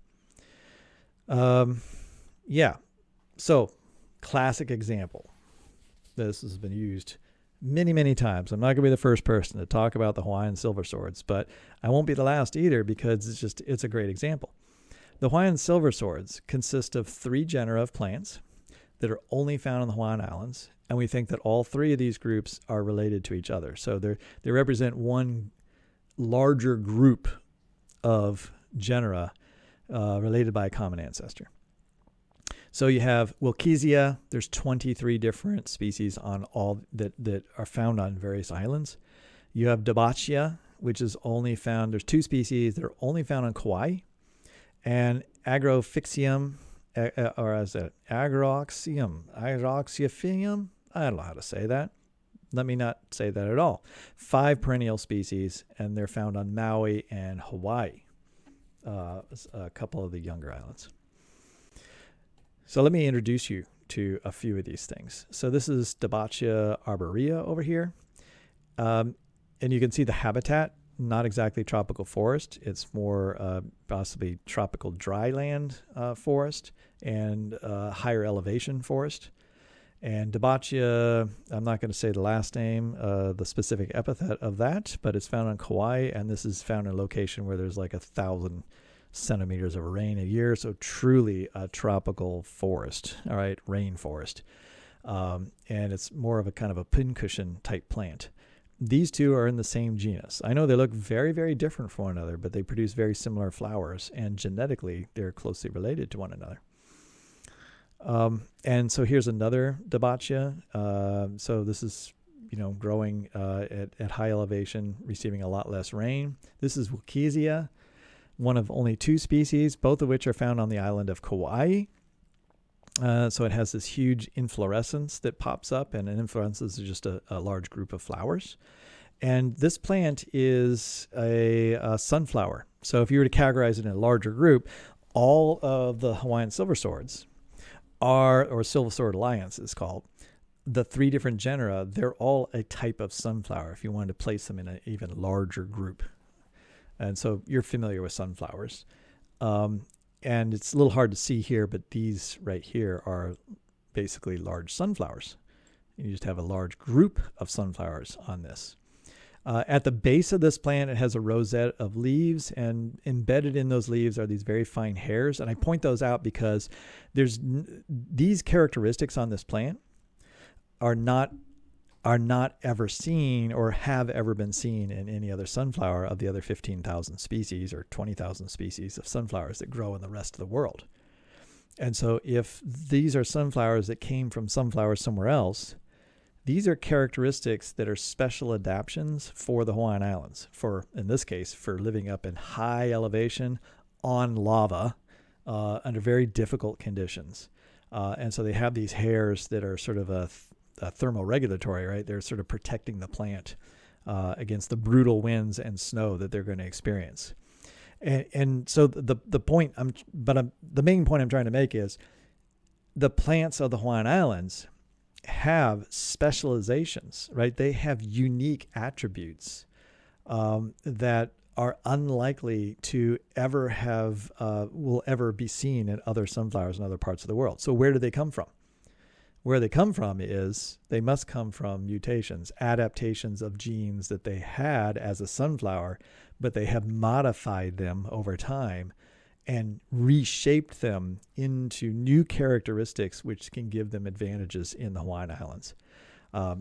So classic example. This has been used many, many times. I'm not going to be the first person to talk about the Hawaiian silver swords, but I won't be the last either because it's a great example. The Hawaiian silver swords consist of 3 genera of plants that are only found on the Hawaiian Islands, and we think that all 3 of these groups are related to each other. So they represent one larger group of genera related by a common ancestor. So you have Wakeezia. There's 23 different species on all that are found on various islands. You have Debaca, which is only found, there's two species that are only found on Kauai, and Agrophyxium, or is it Agroxium, Agroxiophium? I don't know how to say that. Let me not say that at all. 5 perennial species, and they're found on Maui and Hawaii, a couple of the younger islands. So let me introduce you to a few of these things. So this is DeBoccia arborea over here. And you can see the habitat, not exactly tropical forest. It's more possibly tropical dryland forest and higher elevation forest. And DeBoccia, I'm not going to say the last name, the specific epithet of that, but it's found on Kauai, and this is found in a location where there's like 1,000 centimeters of rain a year, so truly a tropical forest, all right, rainforest. And it's more of a kind of a pincushion type plant. These two are in the same genus. I know they look very, very different from one another, but they produce very similar flowers, and genetically, they're closely related to one another. And so here's another Debaca. So this is, growing at high elevation, receiving a lot less rain. This is Wakeezia, one of only 2 species, both of which are found on the island of Kauai. So it has this huge inflorescence that pops up, and an inflorescence is just a large group of flowers. And this plant is a sunflower. So if you were to categorize it in a larger group, all of the Hawaiian silver swords or silver sword alliance is called, the 3 different genera, they're all a type of sunflower if you wanted to place them in an even larger group. And so you're familiar with sunflowers. And it's a little hard to see here, but these right here are basically large sunflowers. You just have a large group of sunflowers on this. At the base of this plant, it has a rosette of leaves, and embedded in those leaves are these very fine hairs. And I point those out because these characteristics on this plant are not ever seen or have ever been seen in any other sunflower of the other 15,000 species or 20,000 species of sunflowers that grow in the rest of the world. And so if these are sunflowers that came from sunflowers somewhere else, these are characteristics that are special adaptations for the Hawaiian Islands, in this case, for living up in high elevation on lava under very difficult conditions. And so they have these hairs that are sort of a thermoregulatory, right? They're sort of protecting the plant against the brutal winds and snow that they're going to experience. And so the main point I'm trying to make is the plants of the Hawaiian Islands have specializations, right? They have unique attributes that are unlikely to will ever be seen in other sunflowers in other parts of the world. So where do they come from? Where they come from is they must come from mutations, adaptations of genes that they had as a sunflower, but they have modified them over time and reshaped them into new characteristics which can give them advantages in the Hawaiian Islands.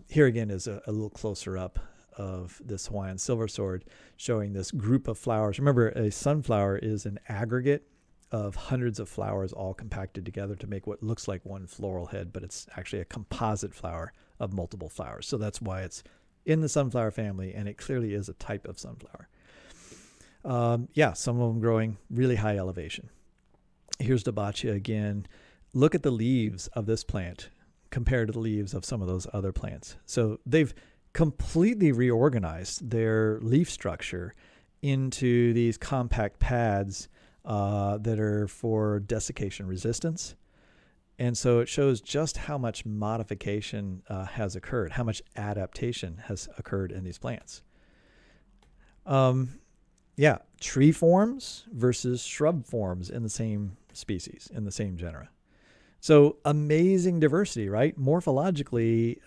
Here again is a little closer up of this Hawaiian silver sword, showing this group of flowers. Remember, a sunflower is an aggregate of hundreds of flowers all compacted together to make what looks like one floral head, but it's actually a composite flower of multiple flowers. So that's why it's in the sunflower family, and it clearly is a type of sunflower. Some of them growing really high elevation. Here's Debaca again. Look at the leaves of this plant compared to the leaves of some of those other plants. So they've completely reorganized their leaf structure into these compact pads that are for desiccation resistance. And so it shows just how much modification has occurred, how much adaptation has occurred in these plants. Tree forms versus shrub forms in the same species, in the same genera. So amazing diversity, right? Morphologically,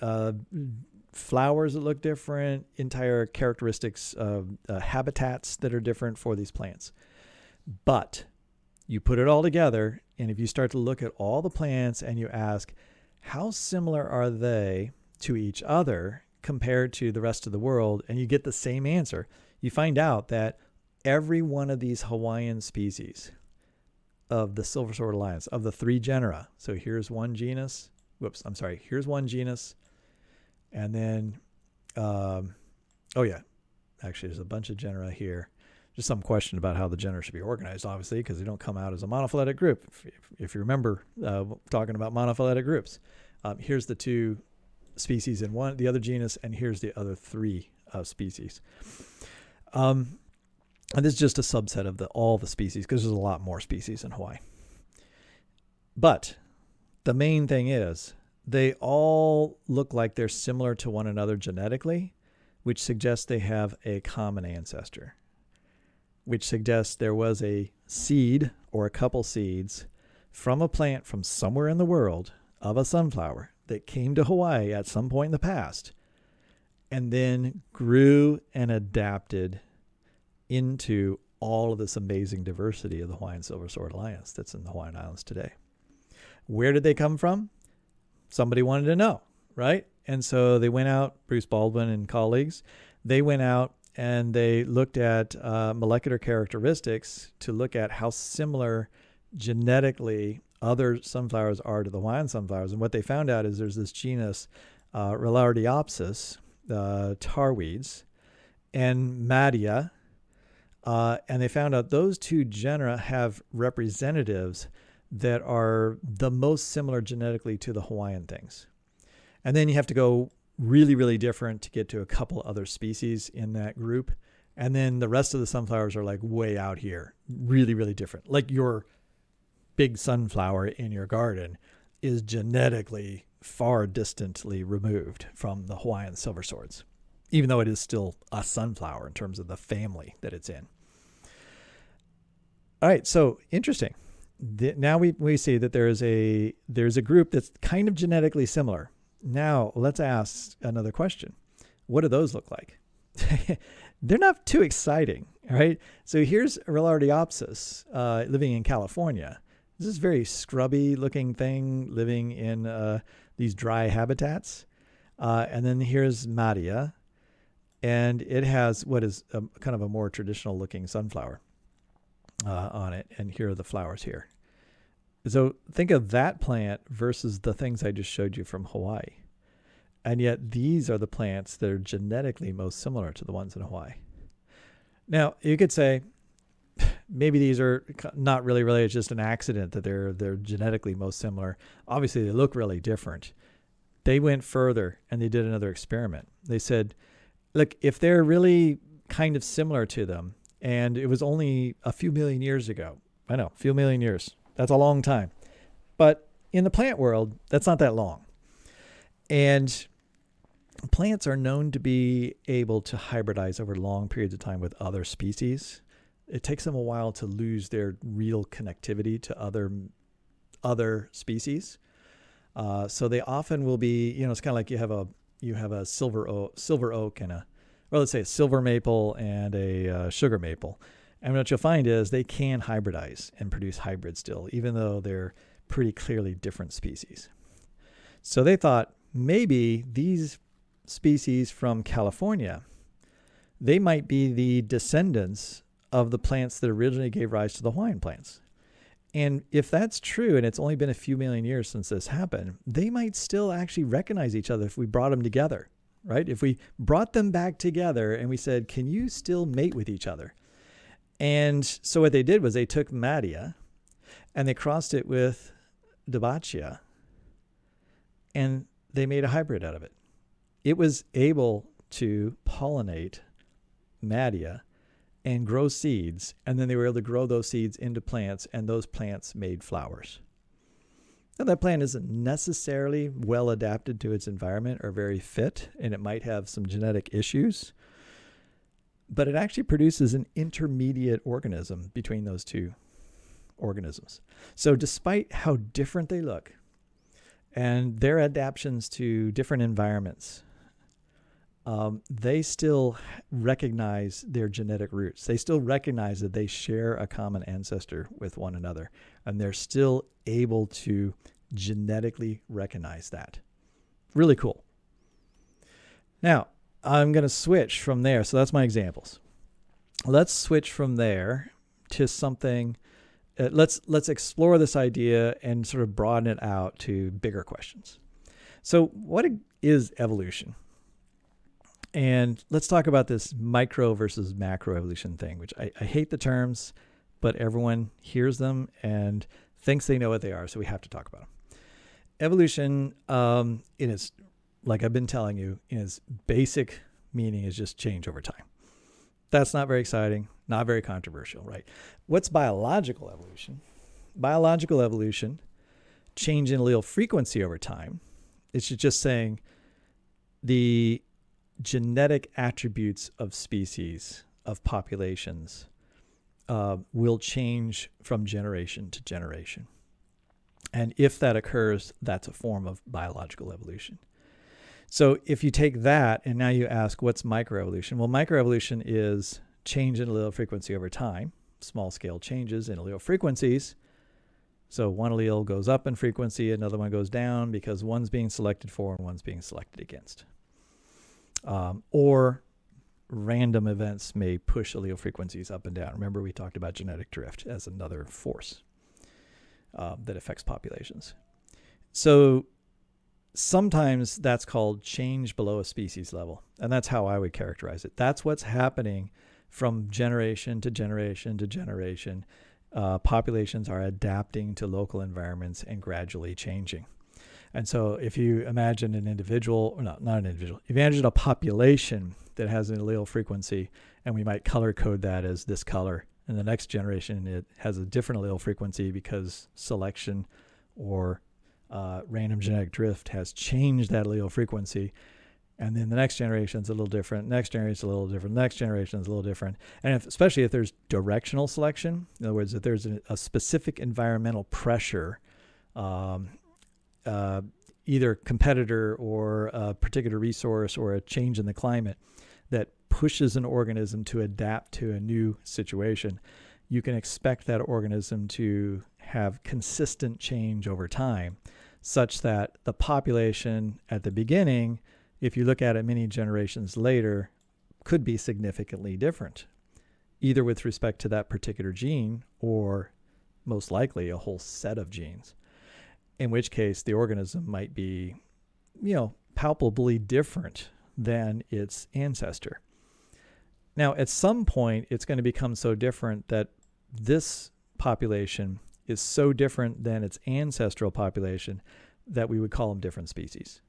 flowers that look different, entire characteristics of habitats that are different for these plants. But you put it all together, and if you start to look at all the plants and you ask, how similar are they to each other compared to the rest of the world, and you get the same answer, you find out that every one of these Hawaiian species of the Silver Sword Alliance, of the 3 genera, so here's one genus, here's one genus, and then, Actually, there's a bunch of genera here. Just some question about how the genera should be organized, obviously, because they don't come out as a monophyletic group. If you remember talking about monophyletic groups, here's the 2 species in the other genus, and here's the other 3 species. And this is just a subset of all the species, because there's a lot more species in Hawaii. But the main thing is they all look like they're similar to one another genetically, which suggests they have a common ancestor, which suggests there was a seed or a couple seeds from a plant from somewhere in the world of a sunflower that came to Hawaii at some point in the past and then grew and adapted into all of this amazing diversity of the Hawaiian Silver-Sword Alliance that's in the Hawaiian Islands today. Where did they come from? Somebody wanted to know, right? And so they went out, Bruce Baldwin and colleagues, they went out and they looked at molecular characteristics to look at how similar genetically other sunflowers are to the Hawaiian sunflowers. And what they found out is there's this genus, Relardiopsis, tarweeds, and Madia. And they found out those 2 genera have representatives that are the most similar genetically to the Hawaiian things. And then you have to go really, really different to get to a couple other species in that group. And then the rest of the sunflowers are like way out here, really, really different. Like your big sunflower in your garden is genetically far distantly removed from the Hawaiian silver swords, even though it is still a sunflower in terms of the family that it's in. All right, so interesting. Now we see that there's a group that's kind of genetically similar. Now let's ask another question. What do those look like? They're not too exciting, right? So here's Relardiopsis living in California. This is a very scrubby looking thing living in these dry habitats. And then here's Madia, and it has what is kind of a more traditional looking sunflower on it. And here are the flowers here. So think of that plant versus the things I just showed you from Hawaii. And yet these are the plants that are genetically most similar to the ones in Hawaii. Now, you could say maybe these are not really related, it's just an accident that they're genetically most similar. Obviously, they look really different. They went further and they did another experiment. They said, look, if they're really kind of similar to them, and it was only a few million years ago. I know, a few million years. That's a long time. But in the plant world, that's not that long. And plants are known to be able to hybridize over long periods of time with other species. It takes them a while to lose their real connectivity to other species. So they often will be, it's kind of like you have a silver oak and let's say a silver maple and a sugar maple. And what you'll find is they can hybridize and produce hybrids still, even though they're pretty clearly different species. So they thought maybe these species from California, they might be the descendants of the plants that originally gave rise to the Hawaiian plants. And if that's true, and it's only been a few million years since this happened, they might still actually recognize each other if we brought them together, right? If we brought them back together and we said, can you still mate with each other? And so what they did was they took Madia and they crossed it with DeBoccia and they made a hybrid out of it. It was able to pollinate Madia and grow seeds, and then they were able to grow those seeds into plants, and those plants made flowers. Now, that plant isn't necessarily well adapted to its environment or very fit, and it might have some genetic issues, but it actually produces an intermediate organism between those two organisms. So despite how different they look and their adaptations to different environments, they still recognize their genetic roots. They still recognize that they share a common ancestor with one another, and they're still able to genetically recognize that. Really cool. Now, I'm going to switch from there. So that's my examples. Let's switch from there to something. Let's explore this idea and sort of broaden it out to bigger questions. So what is evolution? And let's talk about this micro versus macro evolution thing, which I hate the terms, but everyone hears them and thinks they know what they are, so we have to talk about them. Evolution, in its, like I've been telling you, in its basic meaning is just change over time. That's not very exciting, not very controversial, right? What's biological evolution? Biological evolution, change in allele frequency over time. It's just saying the genetic attributes of species, of populations, will change from generation to generation. And if that occurs, that's a form of biological evolution. So if you take that and now you ask, what's microevolution? Well, microevolution is change in allele frequency over time, small scale changes in allele frequencies. So one allele goes up in frequency, another one goes down because one's being selected for and one's being selected against. Or random events may push allele frequencies up and down. Remember, we talked about genetic drift as another force that affects populations. So sometimes that's called change below a species level. And that's how I would characterize it. That's what's happening from generation to generation to generation. Populations are adapting to local environments and gradually changing. And so if you imagine an individual, or not an individual, if you imagine a population that has an allele frequency, and we might color code that as this color, and the next generation it has a different allele frequency because selection or random genetic drift has changed that allele frequency. And then the next generation is a little different, next generation is a little different, next generation is a little different. And especially if there's directional selection, in other words, if there's a specific environmental pressure, either competitor or a particular resource or a change in the climate that pushes an organism to adapt to a new situation, you can expect that organism to have consistent change over time, such that the population at the beginning, if you look at it many generations later, could be significantly different, either with respect to that particular gene or most likely a whole set of genes, in which case the organism might be, palpably different than its ancestor. Now, at some point, it's going to become so different that this population is so different than its ancestral population that we would call them different species.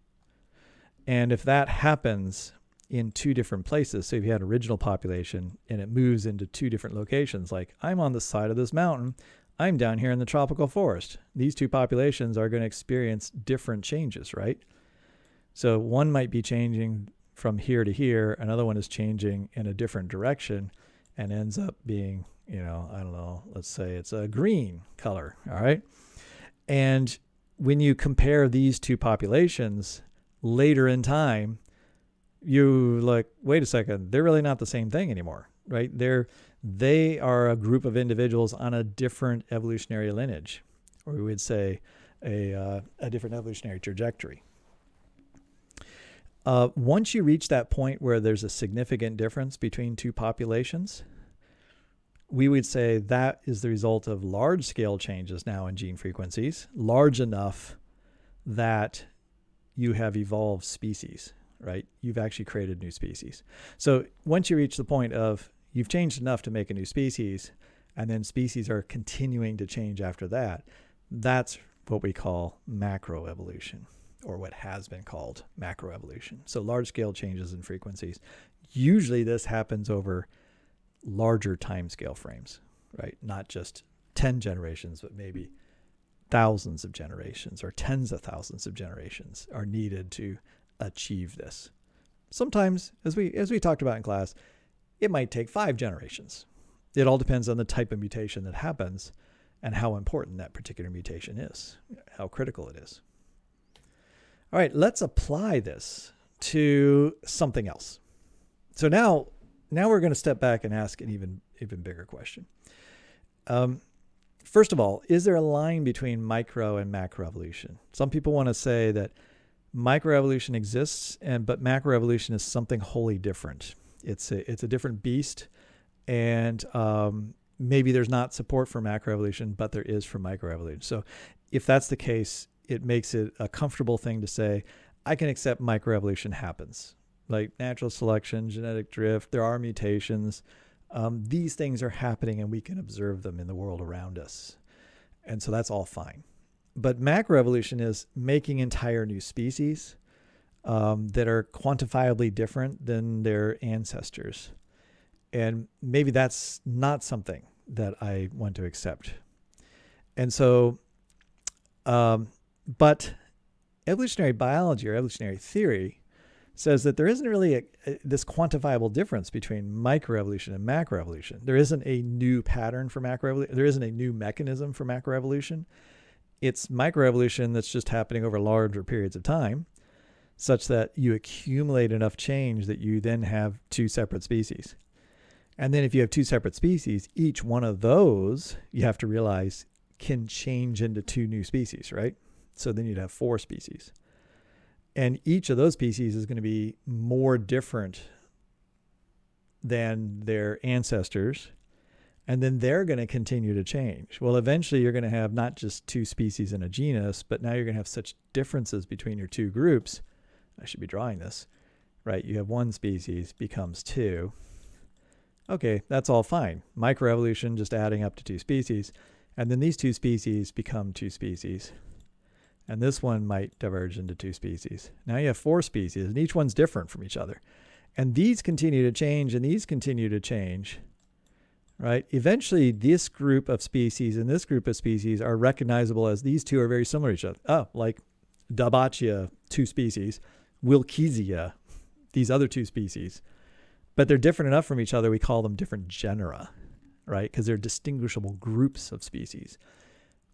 And if that happens in two different places, so if you had an original population and it moves into two different locations, like I'm on the side of this mountain, I'm down here in the tropical forest. These two populations are going to experience different changes, right? So one might be changing from here to here, another one is changing in a different direction and ends up being, let's say it's a green color, all right? And when you compare these two populations later in time, you like, wait a second, they're really not the same thing anymore, right? They are a group of individuals on a different evolutionary lineage, or we would say a different evolutionary trajectory. Once you reach that point where there's a significant difference between two populations, we would say that is the result of large-scale changes now in gene frequencies, large enough that you have evolved species, right? You've actually created new species. So once you reach the point of you've changed enough to make a new species, and then species are continuing to change after that, that's what we call macroevolution, or what has been called macroevolution. So large-scale changes in frequencies. Usually this happens over larger timescale frames, right? Not just 10 generations, but maybe thousands of generations or tens of thousands of generations are needed to achieve this. Sometimes, as we talked about in class, it might take 5 generations. It all depends on the type of mutation that happens and how important that particular mutation is, how critical it is. All right, let's apply this to something else. So now we're going to step back and ask an even bigger question. First of all, is there a line between micro and macroevolution? Some people want to say that microevolution exists, but macroevolution is something wholly different. It's a different beast, and maybe there's not support for macroevolution, but there is for microevolution. So if that's the case, it makes it a comfortable thing to say, I can accept microevolution happens. like natural selection, genetic drift. There are mutations. These things are happening and we can observe them in the world around us. And so that's all fine. But macroevolution is making entire new species that are quantifiably different than their ancestors. And maybe that's not something that I want to accept. And so, but evolutionary biology or evolutionary theory says that there isn't really this quantifiable difference between microevolution and macroevolution. There isn't a new pattern for macroevolution. There isn't a new mechanism for macroevolution. It's microevolution that's just happening over larger periods of time, such that you accumulate enough change that you then have two separate species. And then if you have two separate species, each one of those, you have to realize, can change into two new species, right? So then you'd have four species. And each of those species is going to be more different than their ancestors. And then they're going to continue to change. Well, eventually you're going to have not just two species in a genus, but now you're going to have such differences between your two groups. I should be drawing this, right? You have one species becomes two. Okay, that's all fine. Microevolution, just adding up to two species. And then these two species become two species. And this one might diverge into two species. Now you have four species, and each one's different from each other. And these continue to change, and these continue to change, right? Eventually, this group of species and this group of species are recognizable as these two are very similar to each other. Oh, like DeBoccia, two species, Wakeezia, these other two species. But they're different enough from each other, we call them different genera, right? Because they're distinguishable groups of species.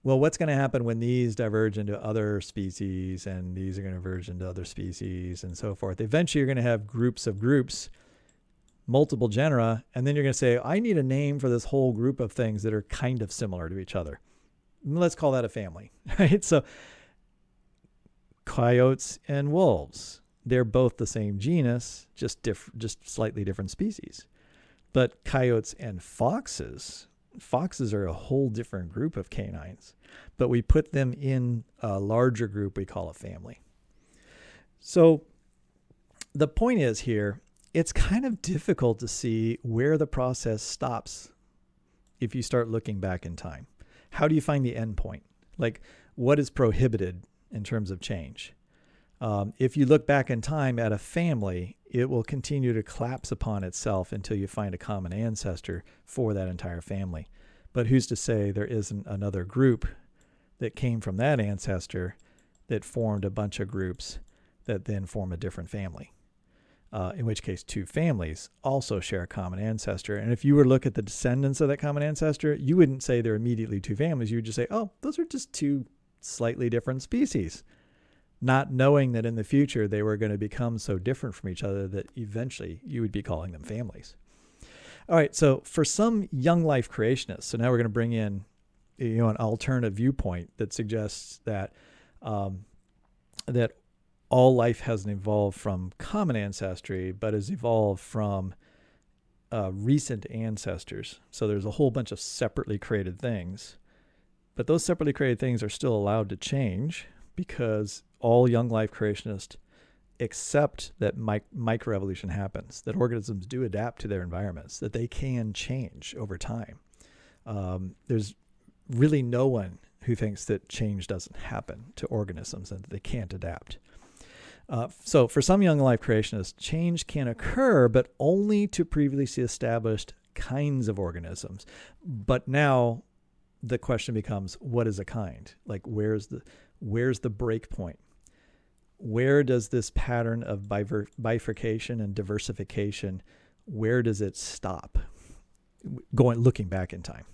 Well, what's going to happen when these diverge into other species and these are going to diverge into other species and so forth? Eventually, you're going to have groups of groups, multiple genera, and then you're going to say, I need a name for this whole group of things that are kind of similar to each other. Let's call that a family, right? So coyotes and wolves, they're both the same genus, just slightly different species. But coyotes and foxes are a whole different group of canines, but we put them in a larger group we call a family. So the point is here, it's kind of difficult to see where the process stops if you start looking back in time. How do you find the end point? Like, what is prohibited in terms of change? If you look back in time at a family, it will continue to collapse upon itself until you find a common ancestor for that entire family. But who's to say there isn't another group that came from that ancestor that formed a bunch of groups that then form a different family? In which case, two families also share a common ancestor. And if you were to look at the descendants of that common ancestor, you wouldn't say they're immediately two families. You would just say, oh, those are just two slightly different species, not knowing that in the future they were going to become so different from each other that eventually you would be calling them families. All right, so for some young life creationists, so now we're going to bring in an alternative viewpoint that suggests that that all life hasn't evolved from common ancestry, but has evolved from recent ancestors. So there's a whole bunch of separately created things, but those separately created things are still allowed to change because all young life creationists accept that microevolution happens, that organisms do adapt to their environments, that they can change over time. There's really no one who thinks that change doesn't happen to organisms and that they can't adapt. So for some young life creationists, change can occur, but only to previously established kinds of organisms. But now the question becomes, what is a kind? Like, where's the break point? Where does this pattern of bifurcation and diversification, where does it stop? Looking back in time.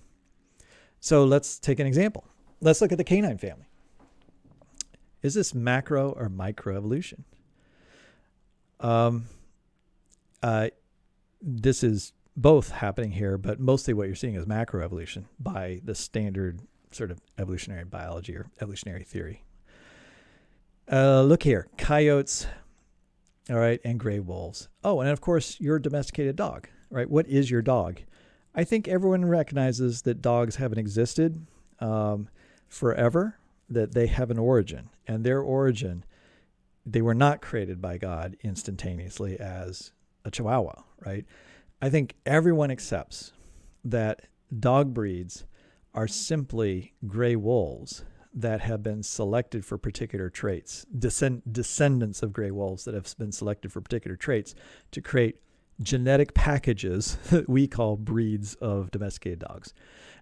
So let's take an example. Let's look at the canine family. Is this macro or microevolution? This is both happening here, but mostly what you're seeing is macroevolution by the standard sort of evolutionary biology or evolutionary theory. Look here, coyotes, all right, and gray wolves. Oh, and of course, your domesticated dog, right? What is your dog? I think everyone recognizes that dogs haven't existed forever, that they have an origin, and their origin they were not created by God instantaneously as a Chihuahua, right? I think everyone accepts that dog breeds are simply gray wolves that have been selected for particular traits, descendants of gray wolves that have been selected for particular traits to create genetic packages that we call breeds of domesticated dogs.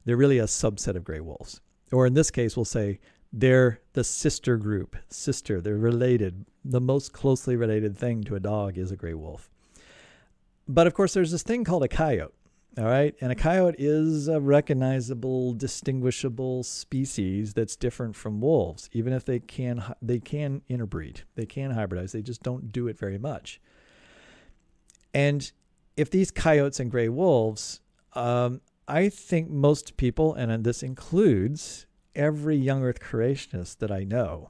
They're really a subset of gray wolves. Or in this case, we'll say they're the sister group. They're related. The most closely related thing to a dog is a gray wolf. But of course, there's this thing called a coyote. All right. And a coyote is a recognizable, distinguishable species that's different from wolves, even if they can interbreed. They can hybridize. They just don't do it very much. And if these coyotes and gray wolves, I think most people, and this includes every young earth creationist that I know,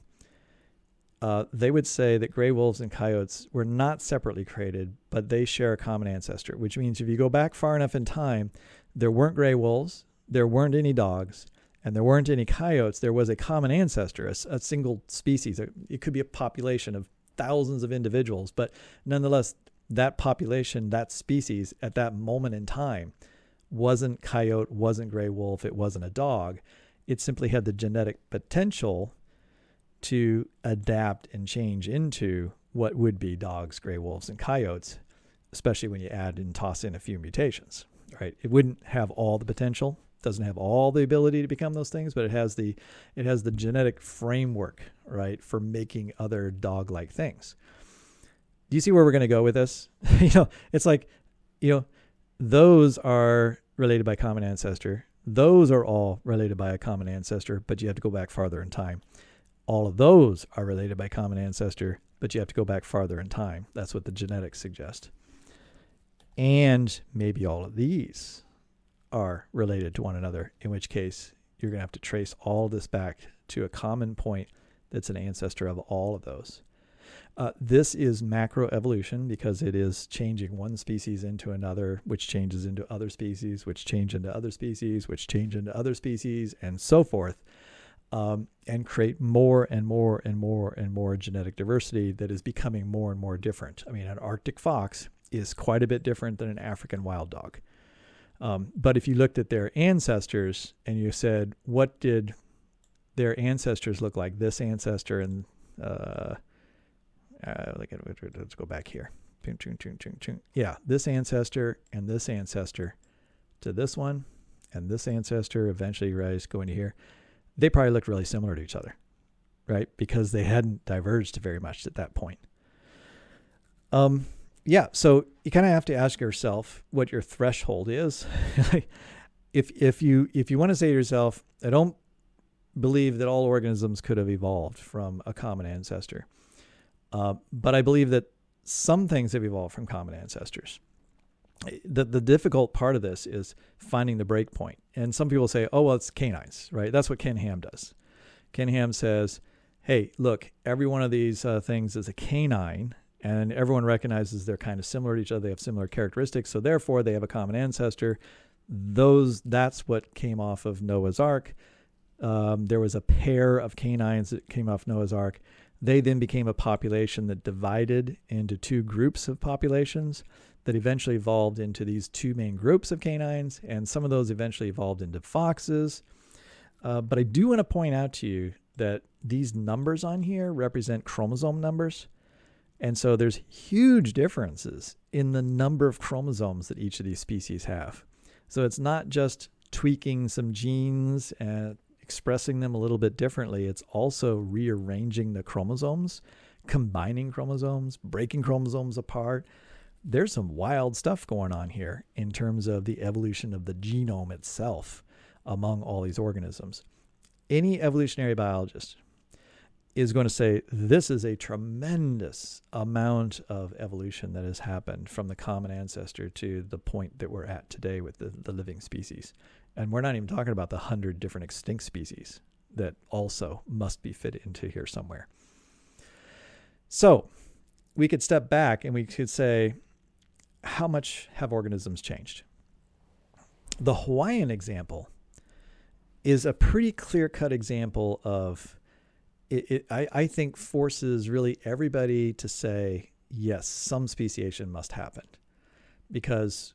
they would say that gray wolves and coyotes were not separately created, but they share a common ancestor, which means if you go back far enough in time, there weren't gray wolves, there weren't any dogs, and there weren't any coyotes. There was a common ancestor, a single species. It could be a population of thousands of individuals, but nonetheless, that population, that species at that moment in time wasn't coyote, wasn't gray wolf, it wasn't a dog. It simply had the genetic potential to adapt and change into what would be dogs, gray wolves, and coyotes, especially when you add and toss in a few mutations, right? It wouldn't have all the potential, doesn't have all the ability to become those things, but it has the genetic framework, right, for making other dog-like things. Do you see where we're going to go with this? It's like, those are related by common ancestor. Those are all related by a common ancestor, but you have to go back farther in time. All of those are related by common ancestor, but you have to go back farther in time. That's what the genetics suggest. And maybe all of these are related to one another, in which case you're going to have to trace all this back to a common point that's an ancestor of all of those. This is macroevolution because it is changing one species into another, which changes into other species, which change into other species, which change into other species, and so forth. And create more and more and more and more genetic diversity that is becoming more and more different. I mean, an Arctic fox is quite a bit different than an African wild dog. But if you looked at their ancestors and you said, what did their ancestors look like? This ancestor and, let's go back here. Yeah, this ancestor and this ancestor to this one and this ancestor, eventually you guys go into here. They probably looked really similar to each other, right? Because they hadn't diverged very much at that point. So you kind of have to ask yourself what your threshold is. if you want to say to yourself, I don't believe that all organisms could have evolved from a common ancestor, but I believe that some things have evolved from common ancestors. The difficult part of this is finding the break point. And some people say, oh, well, it's canines, right? That's what Ken Ham does. Ken Ham says, hey, look, every one of these things is a canine, and everyone recognizes they're kind of similar to each other. They have similar characteristics, so therefore they have a common ancestor. That's what came off of Noah's Ark. There was a pair of canines that came off Noah's Ark. They then became a population that divided into two groups of populations that eventually evolved into these two main groups of canines, and some of those eventually evolved into foxes. But I do want to point out to you that these numbers on here represent chromosome numbers. And so there's huge differences in the number of chromosomes that each of these species have. So it's not just tweaking some genes and expressing them a little bit differently. It's also rearranging the chromosomes, combining chromosomes, breaking chromosomes apart. There's some wild stuff going on here in terms of the evolution of the genome itself among all these organisms. Any evolutionary biologist is going to say this is a tremendous amount of evolution that has happened from the common ancestor to the point that we're at today with the living species. And we're not even talking about the 100 different extinct species that also must be fit into here somewhere. So we could step back and we could say, how much have organisms changed? The Hawaiian example is a pretty clear-cut example of I think forces really everybody to say, yes, some speciation must happen, because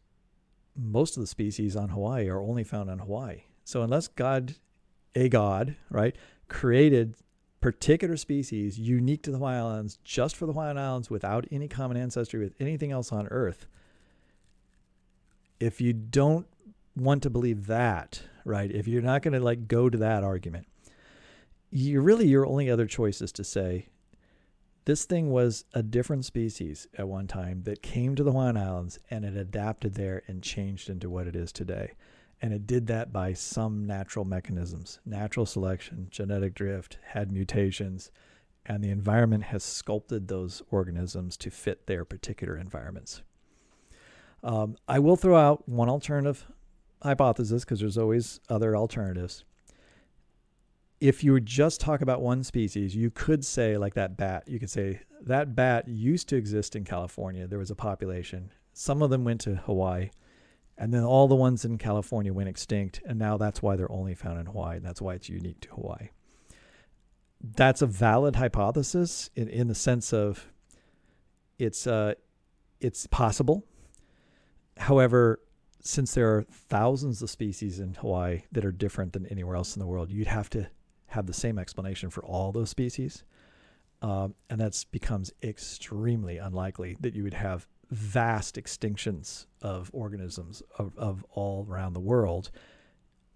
most of the species on Hawaii are only found on Hawaii. So unless God, right, created particular species unique to the Hawaiian Islands, just for the Hawaiian Islands, without any common ancestry with anything else on Earth, if you don't want to believe that, right, if you're not going to like go to that argument, your only other choice is to say, this thing was a different species at one time that came to the Hawaiian Islands and it adapted there and changed into what it is today. And it did that by some natural mechanisms, natural selection, genetic drift, had mutations, and the environment has sculpted those organisms to fit their particular environments. I will throw out one alternative hypothesis, because there's always other alternatives. If you would just talk about one species, you could say, like that bat, you could say that bat used to exist in California. There was a population. Some of them went to Hawaii, and then all the ones in California went extinct, and now that's why they're only found in Hawaii, and that's why it's unique to Hawaii. That's a valid hypothesis in the sense of it's possible. However, since there are thousands of species in Hawaii that are different than anywhere else in the world, you'd have to have the same explanation for all those species. And that becomes extremely unlikely that you would have vast extinctions of organisms of all around the world.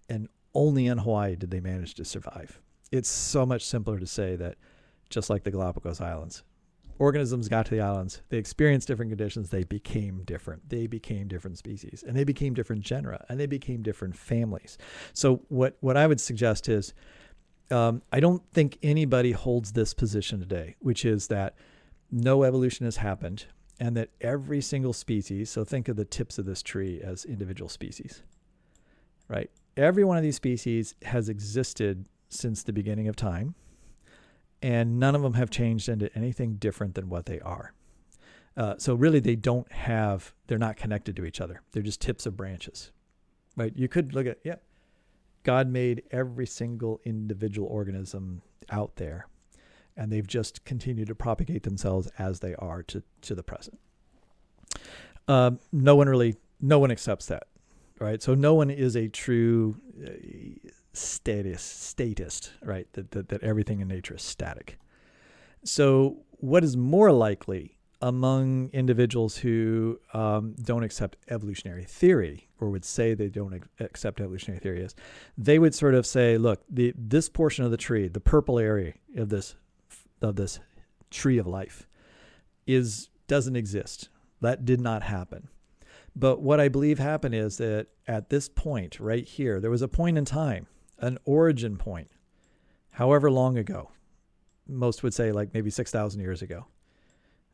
And only in Hawaii did they manage to survive. It's so much simpler to say that, just like the Galapagos Islands, organisms got to the islands, they experienced different conditions, they became different. They became different species, and they became different genera, and they became different families. So what I would suggest is, I don't think anybody holds this position today, which is that no evolution has happened, and that every single species, so think of the tips of this tree as individual species, right? Every one of these species has existed since the beginning of time, and none of them have changed into anything different than what they are. So really they're not connected to each other. They're just tips of branches, right? You could look at, God made every single individual organism out there, and they've just continued to propagate themselves as they are to the present. No one accepts that, right? So no one is a true statist, right? That everything in nature is static. So what is more likely among individuals who don't accept evolutionary theory, or would say they don't accept evolutionary theory, is they would sort of say, look, this portion of the tree, the purple area of this tree of life, doesn't exist. That did not happen. But what I believe happened is that at this point right here, there was a point in time, an origin point, however long ago. Most would say like maybe 6,000 years ago.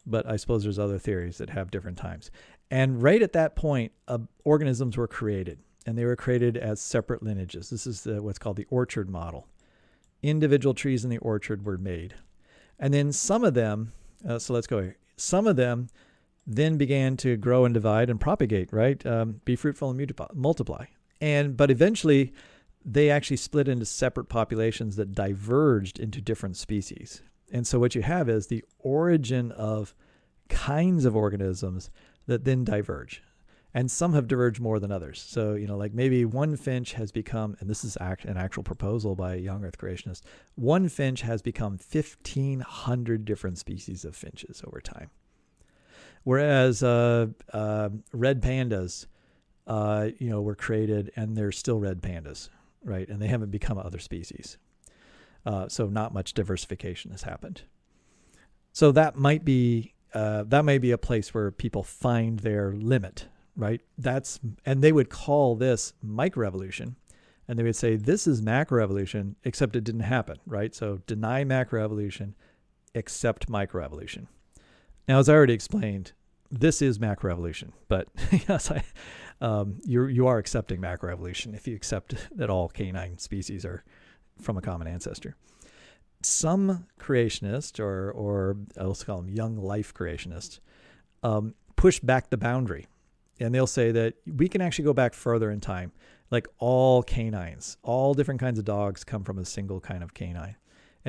But I suppose there's other theories that have different times. And right at that point, organisms were created, and they were created as separate lineages. This is what's called the orchard model. Individual trees in the orchard were made. And then some of them, so let's go here. Some of them then began to grow and divide and propagate, right? Be fruitful and multiply. But eventually, they actually split into separate populations that diverged into different species. And so what you have is the origin of kinds of organisms that then diverge. And some have diverged more than others. So, like maybe one finch has become, and this is an actual proposal by a young earth creationist, one finch has become 1,500 different species of finches over time. Whereas red pandas, were created, and they're still red pandas, right? And they haven't become other species. So not much diversification has happened. So that might be a place where people find their limit, right? And they would call this microevolution, and they would say this is macroevolution, except it didn't happen, right? So deny macroevolution, accept microevolution. Now, as I already explained, this is macroevolution, but yes, you are accepting macroevolution if you accept that all canine species are from a common ancestor. Some creationists, or let's call them young life creationists, push back the boundary, and they'll say that we can actually go back further in time, like all canines, all different kinds of dogs come from a single kind of canine.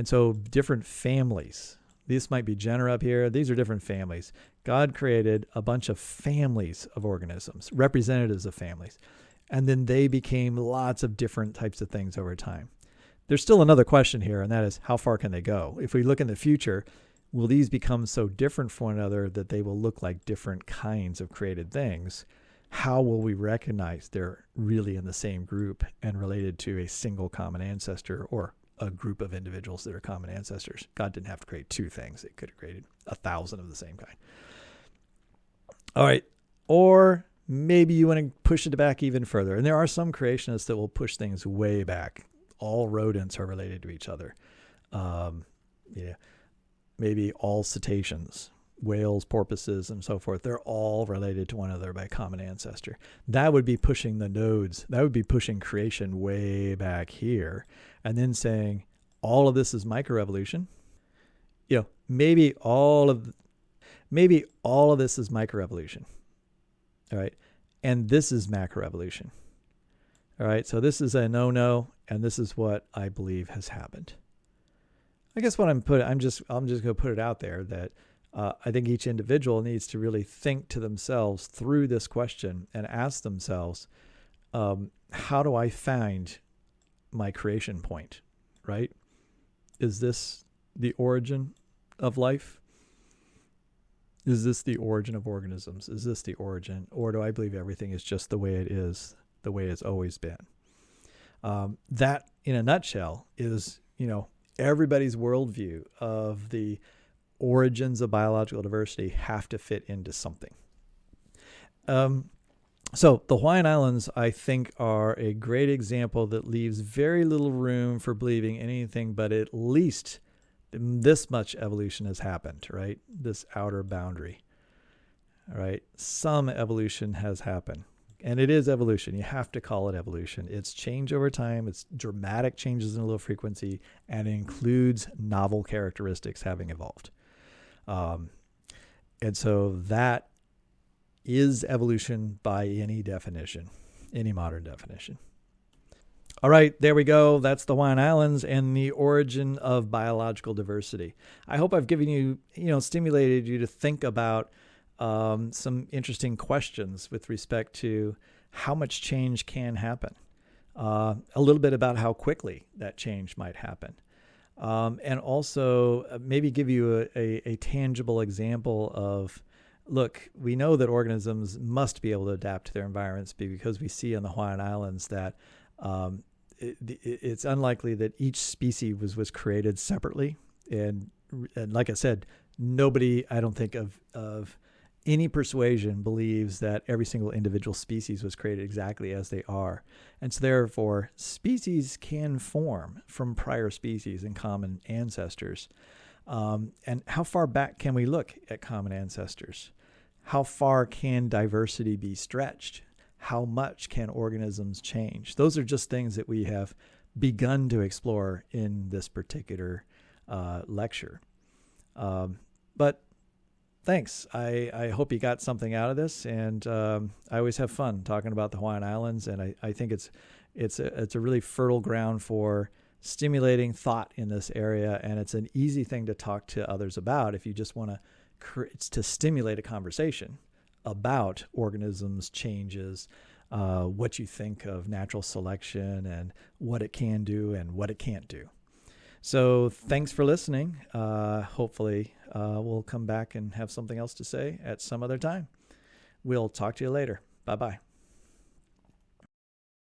And so different families. This might be genera up here. These are different families. God created a bunch of families of organisms, representatives of families. And then they became lots of different types of things over time. There's still another question here, and that is, how far can they go? If we look in the future, will these become so different from one another that they will look like different kinds of created things? How will we recognize they're really in the same group and related to a single common ancestor, or a group of individuals that are common ancestors? God didn't have to create two things. It could have created 1,000 of the same kind. All right. Or maybe you want to push it back even further. And there are some creationists that will push things way back. All rodents are related to each other. Maybe all cetaceans, whales, porpoises, and so forth, they're all related to one another by a common ancestor. That would be pushing the nodes. That would be pushing creation way back here. And then saying all of this is microevolution. Maybe all of this is microevolution. All right. And this is macroevolution. All right. So this is a no-no, and this is what I believe has happened. I guess I'm just going to put it out there that I think each individual needs to really think to themselves through this question and ask themselves, how do I find my creation point, right? Is this the origin of life? Is this the origin of organisms? Is this the origin? Or do I believe everything is just the way it is, the way it's always been? That, in a nutshell, is, everybody's worldview of the origins of biological diversity have to fit into something. So the Hawaiian Islands, I think, are a great example that leaves very little room for believing anything but at least this much evolution has happened, right? This outer boundary, all right? Some evolution has happened. And it is evolution. You have to call it evolution. It's change over time. It's dramatic changes in low frequency, and it includes novel characteristics having evolved. And so that is evolution by any definition, any modern definition. All right, there we go. That's the Hawaiian Islands and the origin of biological diversity. I hope I've given you, stimulated you to think about some interesting questions with respect to how much change can happen, a little bit about how quickly that change might happen, and also maybe give you a tangible example of, look, we know that organisms must be able to adapt to their environments because we see on the Hawaiian Islands that it's unlikely that each species was created separately. And like I said, nobody, I don't think of any persuasion believes that every single individual species was created exactly as they are. And so therefore, species can form from prior species and common ancestors. And how far back can we look at common ancestors? How far can diversity be stretched? How much can organisms change? Those are just things that we have begun to explore in this particular lecture. But thanks. I hope you got something out of this, and I always have fun talking about the Hawaiian Islands, and I think it's a really fertile ground for stimulating thought in this area, and it's an easy thing to talk to others about if you just want to stimulate a conversation about organisms, changes, what you think of natural selection and what it can do and what it can't do. So thanks for listening. Hopefully we'll come back and have something else to say at some other time. We'll talk to you later. Bye-bye.